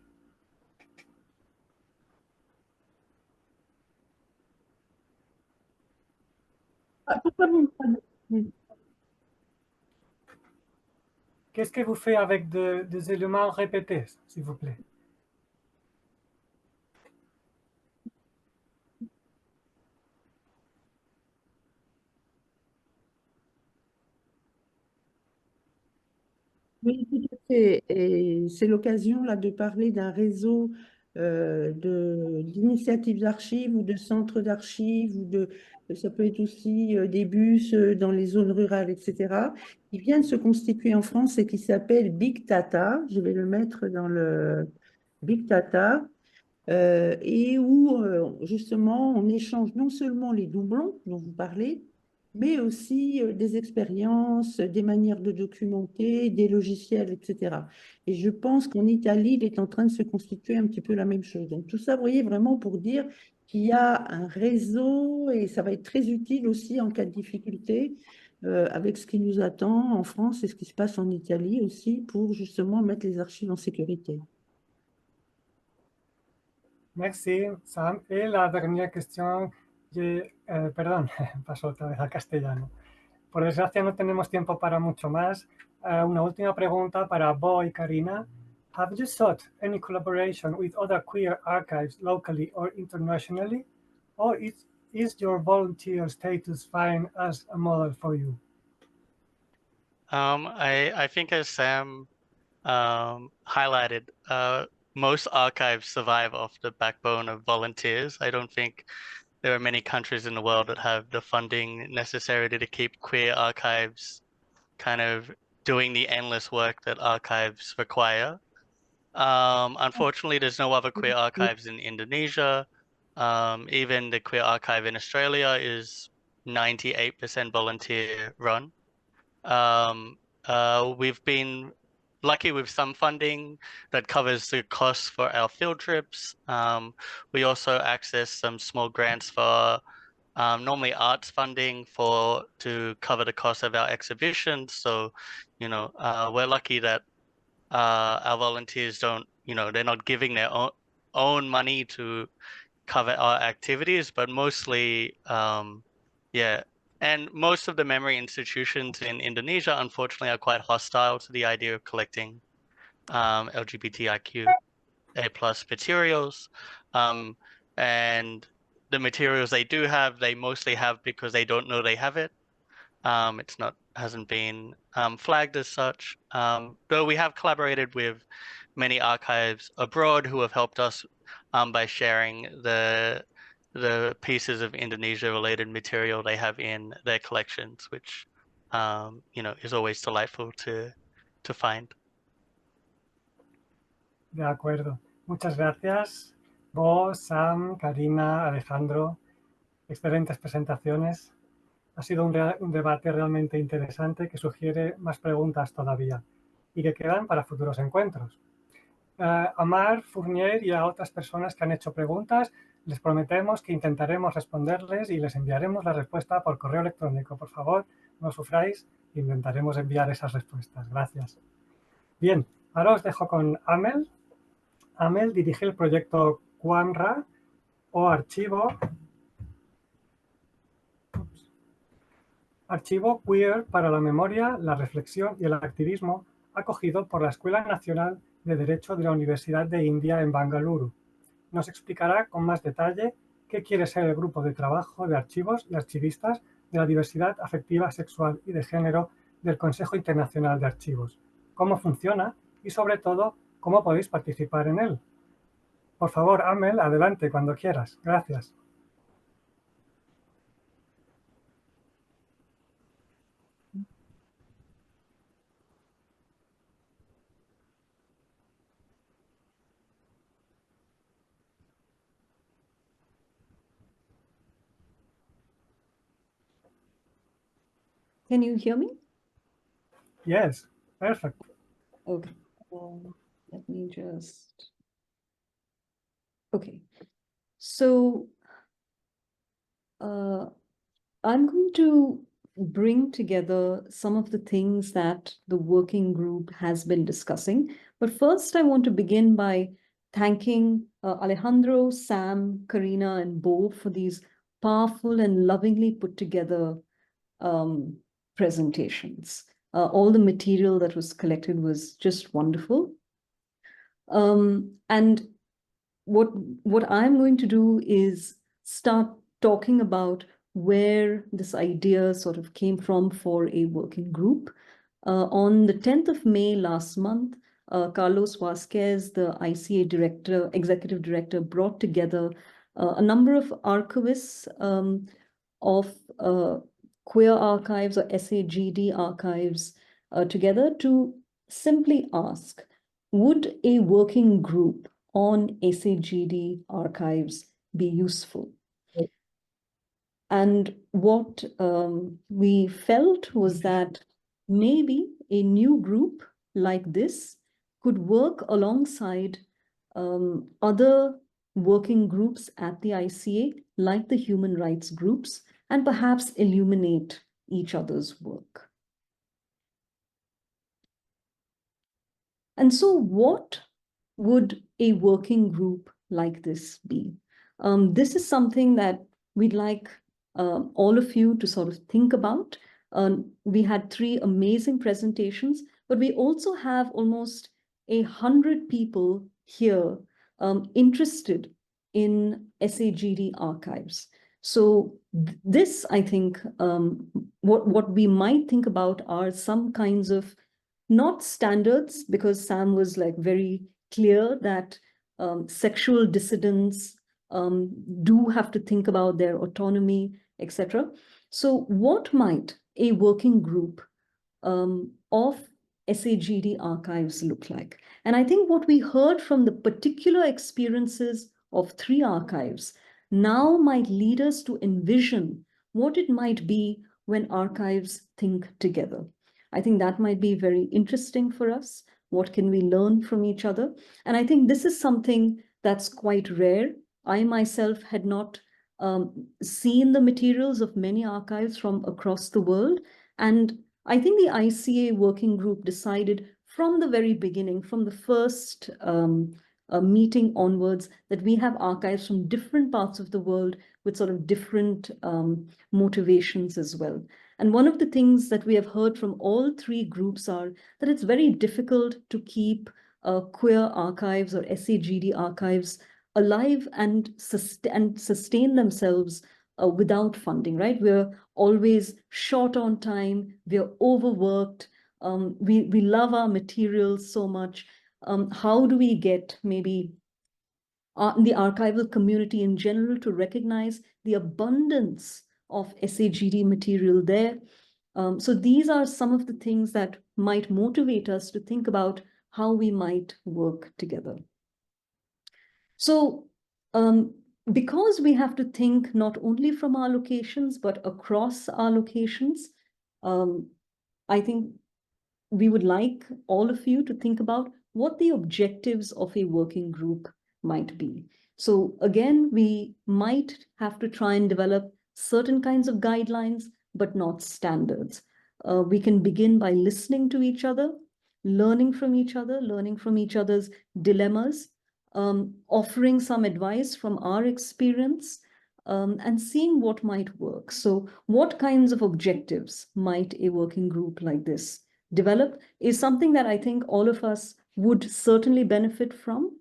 Qu'est-ce que vous faites avec des éléments répétés, s'il vous plaît? Oui, tout à fait. Et c'est l'occasion là de parler d'un réseau d'initiatives d'archives ou de centres d'archives ça peut être aussi des bus dans les zones rurales, etc., qui vient de se constituer en France et qui s'appelle Big Data. Je vais le mettre dans le Big Data. Et où justement on échange non seulement les doublons dont vous parlez, mais aussi des expériences, des manières de documenter, des logiciels, etc. Et je pense qu'en Italie, il est en train de se constituer un petit peu la même chose. Donc tout ça, vous voyez, vraiment pour dire qu'il y a un réseau et ça va être très utile aussi en cas de difficulté avec ce qui nous attend en France et ce qui se passe en Italie aussi pour justement mettre les archives en sécurité. Merci, Sam. Y la dernière question, perdón, paso otra vez al castellano. Por desgracia no tenemos tiempo para mucho más. Una última pregunta para Bo y Karina. Have you sought any collaboration with other queer archives locally or internationally? Or is your volunteer status fine as a model for you? I think as Sam highlighted, most archives survive off the backbone of volunteers. I don't think there are many countries in the world that have the funding necessary to keep queer archives kind of doing the endless work that archives require. Unfortunately, there's no other queer archives in Indonesia. Even the queer archive in Australia is 98% volunteer run. We've been lucky with some funding that covers the costs for our field trips. We also access some small grants for normally arts funding to cover the cost of our exhibitions. So, we're lucky that our volunteers don't, they're not giving their own money to cover our activities, but mostly, yeah. And most of the memory institutions in Indonesia, unfortunately, are quite hostile to the idea of collecting LGBTIQA+ materials. And the materials they do have, they mostly have because they don't know they have it. Hasn't been flagged as such. Though we have collaborated with many archives abroad who have helped us by sharing the pieces of Indonesia-related material they have in their collections, which is always delightful to find. De acuerdo. Muchas gracias. Vos, Sam, Karina, Alejandro. Excelentes presentaciones. Ha sido un debate realmente interesante que sugiere más preguntas todavía y que quedan para futuros encuentros. A Mar, Fournier y a otras personas que han hecho preguntas, les prometemos que intentaremos responderles y les enviaremos la respuesta por correo electrónico. Por favor, no sufráis, intentaremos enviar esas respuestas. Gracias. Bien, ahora os dejo con Amel. Amel dirige el proyecto QUAMRA o Archivo Queer para la Memoria, la Reflexión y el Activismo, acogido por la Escuela Nacional de Derecho de la Universidad de India en Bangalore. Nos explicará con más detalle qué quiere ser el grupo de trabajo de archivos y archivistas de la diversidad afectiva, sexual y de género del Consejo Internacional de Archivos, cómo funciona y, sobre todo, cómo podéis participar en él. Por favor, Amel, adelante cuando quieras. Gracias. Can you hear me? Yes, perfect. Okay. Let me just. Okay. So I'm going to bring together some of the things that the working group has been discussing. But first, I want to begin by thanking Alejandro, Sam, Karina, and Bo for these powerful and lovingly put together presentations. All the material that was collected was just wonderful. And what I'm going to do is start talking about where this idea sort of came from for a working group. On the 10th of May last month, Carlos Vasquez, the ICA executive director, brought together a number of archivists of queer archives or SAGD archives together to simply ask, would a working group on SAGD archives be useful? And what we felt was that maybe a new group like this could work alongside other working groups at the ICA, like the human rights groups, and perhaps illuminate each other's work. And so what would a working group like this be? This is something that we'd like all of you to sort of think about. We had 3 amazing presentations, but we also have almost 100 people here interested in SAGD archives. So this, I think, what we might think about are some kinds of not standards, because Sam was like very clear that sexual dissidents do have to think about their autonomy, etc. So what might a working group of SAGD archives look like? And I think what we heard from the particular experiences of 3 archives now might lead us to envision what it might be when archives think together. I think that might be very interesting for us. What can we learn from each other? And I think this is something that's quite rare. I myself had not seen the materials of many archives from across the world. And I think the ICA working group decided from the very beginning, from the first meeting onwards, that we have archives from different parts of the world with sort of different motivations as well. And one of the things that we have heard from all three groups are that it's very difficult to keep queer archives or SAGD archives alive and sustain themselves without funding, right? We're always short on time, we're overworked, we love our materials so much. How do we get maybe the archival community in general to recognize the abundance of SAGD material there? So these are some of the things that might motivate us to think about how we might work together. So because we have to think not only from our locations, but across our locations, I think we would like all of you to think about what the objectives of a working group might be. So again, we might have to try and develop certain kinds of guidelines, but not standards. We can begin by listening to each other, learning from each other, learning from each other's dilemmas, offering some advice from our experience, and seeing what might work. So what kinds of objectives might a working group like this develop is something that I think all of us would certainly benefit from.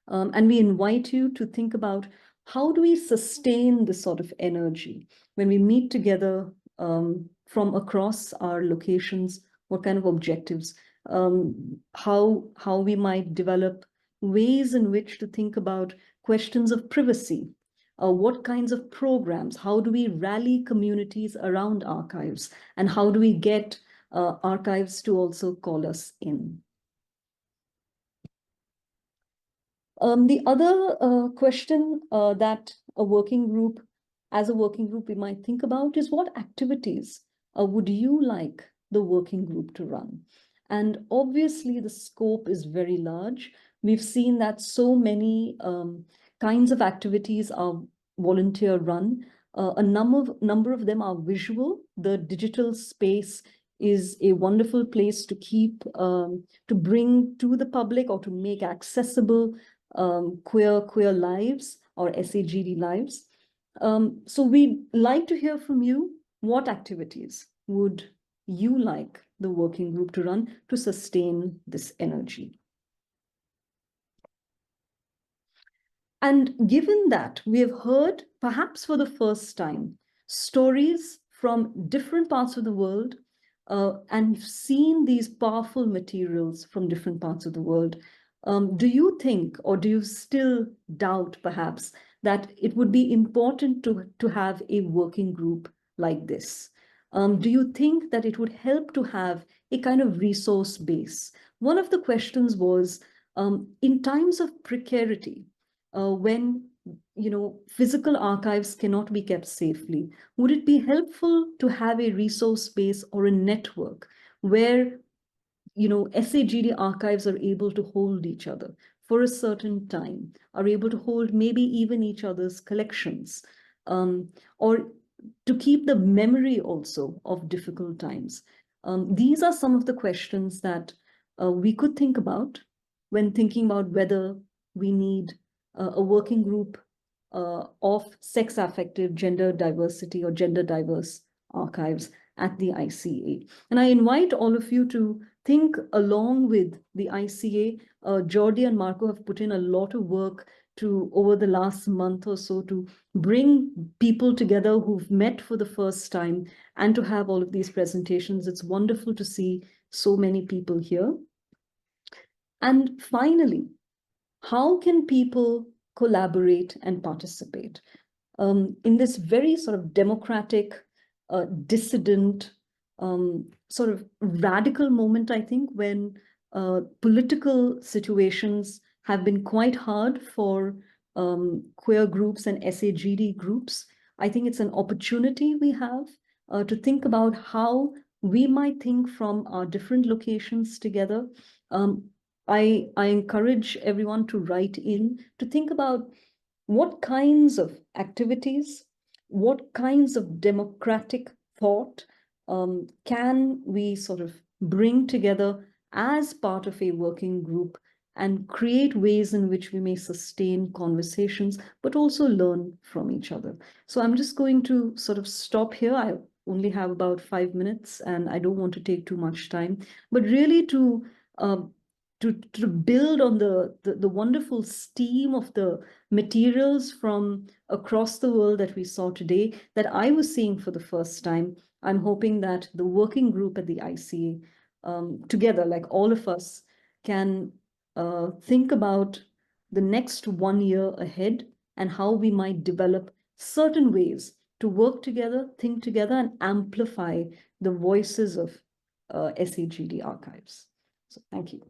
And we invite you to think about how do we sustain this sort of energy when we meet together from across our locations, what kind of objectives, how we might develop ways in which to think about questions of privacy, what kinds of programs, how do we rally communities around archives, and how do we get archives to also call us in. The other question that as a working group, we might think about is what activities would you like the working group to run? And obviously the scope is very large. We've seen that so many kinds of activities are volunteer run. A number of them are visual. The digital space is a wonderful place to keep, to bring to the public or to make accessible queer lives or SAGD lives. So we'd like to hear from you. What activities would you like the working group to run to sustain this energy? And given that we have heard, perhaps for the first time, stories from different parts of the world and seen these powerful materials from different parts of the world, do you think, or do you still doubt perhaps, that it would be important to have a working group like this? Do you think that it would help to have a kind of resource base? One of the questions was, in times of precarity, when physical archives cannot be kept safely, would it be helpful to have a resource base or a network where SAGD archives are able to hold each other for a certain time, are able to hold maybe even each other's collections, or to keep the memory also of difficult times? These are some of the questions that we could think about when thinking about whether we need a working group of sex-affective, gender diversity or gender diverse archives at the ICA. And I invite all of you to think along with the ICA. Jordi and Marco have put in a lot of work over the last month or so to bring people together who've met for the first time and to have all of these presentations. It's wonderful to see so many people here. And finally, how can people collaborate and participate in this very sort of democratic, dissident, sort of radical moment, I think, when political situations have been quite hard for queer groups and SAGD groups? I think it's an opportunity we have to think about how we might think from our different locations together. I encourage everyone to write in, to think about what kinds of activities, what kinds of democratic thought can we sort of bring together as part of a working group and create ways in which we may sustain conversations, but also learn from each other. So I'm just going to sort of stop here. I only have about 5 minutes and I don't want to take too much time, but really to build on the wonderful steam of the materials from across the world that we saw today, that I was seeing for the first time. I'm hoping that the working group at the ICA, together, like all of us, can think about the next 1 year ahead and how we might develop certain ways to work together, think together, and amplify the voices of SAGD archives. So thank you.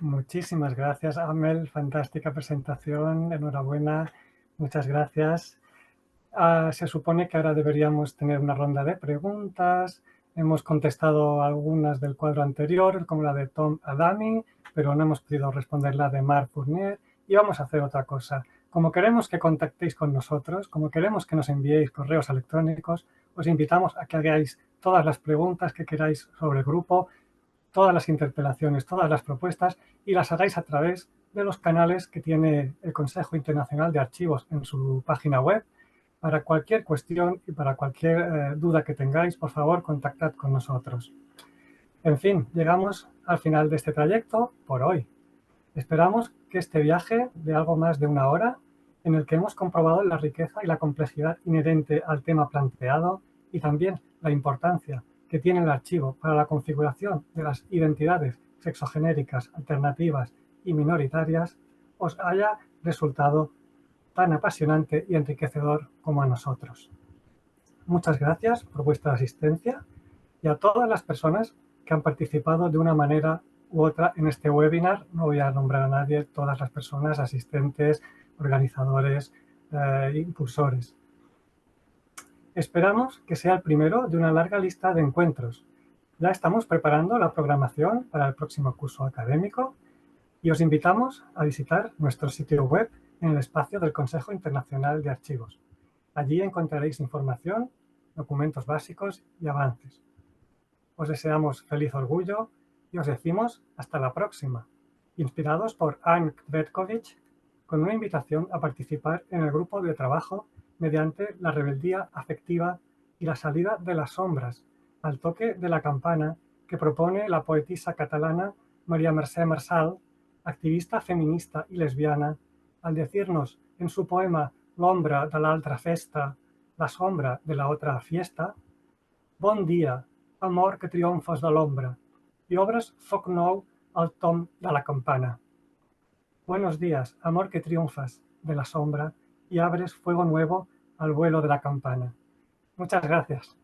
Muchísimas gracias, Amel. Fantástica presentación. Enhorabuena. Muchas gracias. Se supone que ahora deberíamos tener una ronda de preguntas. Hemos contestado algunas del cuadro anterior, como la de Tom Adami, pero no hemos podido responder la de Marc Fournier. Y vamos a hacer otra cosa. Como queremos que contactéis con nosotros, como queremos que nos enviéis correos electrónicos, os invitamos a que hagáis todas las preguntas que queráis sobre el grupo, todas las interpelaciones, todas las propuestas, y las hagáis a través de los canales que tiene el Consejo Internacional de Archivos en su página web. Para cualquier cuestión y para cualquier duda que tengáis, por favor, contactad con nosotros. En fin, llegamos al final de este trayecto por hoy. Esperamos que este viaje de algo más de 1 hora, en el que hemos comprobado la riqueza y la complejidad inherente al tema planteado y también la importancia que tiene el archivo para la configuración de las identidades sexogenéricas, alternativas y minoritarias, os haya resultado tan apasionante y enriquecedor como a nosotros. Muchas gracias por vuestra asistencia y a todas las personas que han participado de una manera u otra en este webinar. No voy a nombrar a nadie, todas las personas, asistentes, organizadores, impulsores. Esperamos que sea el primero de una larga lista de encuentros. Ya estamos preparando la programación para el próximo curso académico y os invitamos a visitar nuestro sitio web en el espacio del Consejo Internacional de Archivos. Allí encontraréis información, documentos básicos y avances. Os deseamos feliz orgullo y os decimos hasta la próxima, inspirados por Anne Kvetkovich, con una invitación a participar en el grupo de trabajo mediante la rebeldía afectiva y la salida de las sombras, al toque de la campana que propone la poetisa catalana Maria Mercè Marçal, activista feminista y lesbiana, al decirnos en su poema L'ombra de l'altra festa, la sombra de la otra fiesta: bon dia, amor que triomfes de l'ombra, y obres foc nou al tom de la campana. Buenos días, amor que triunfas de la sombra y abres fuego nuevo al vuelo de la campana. Muchas gracias.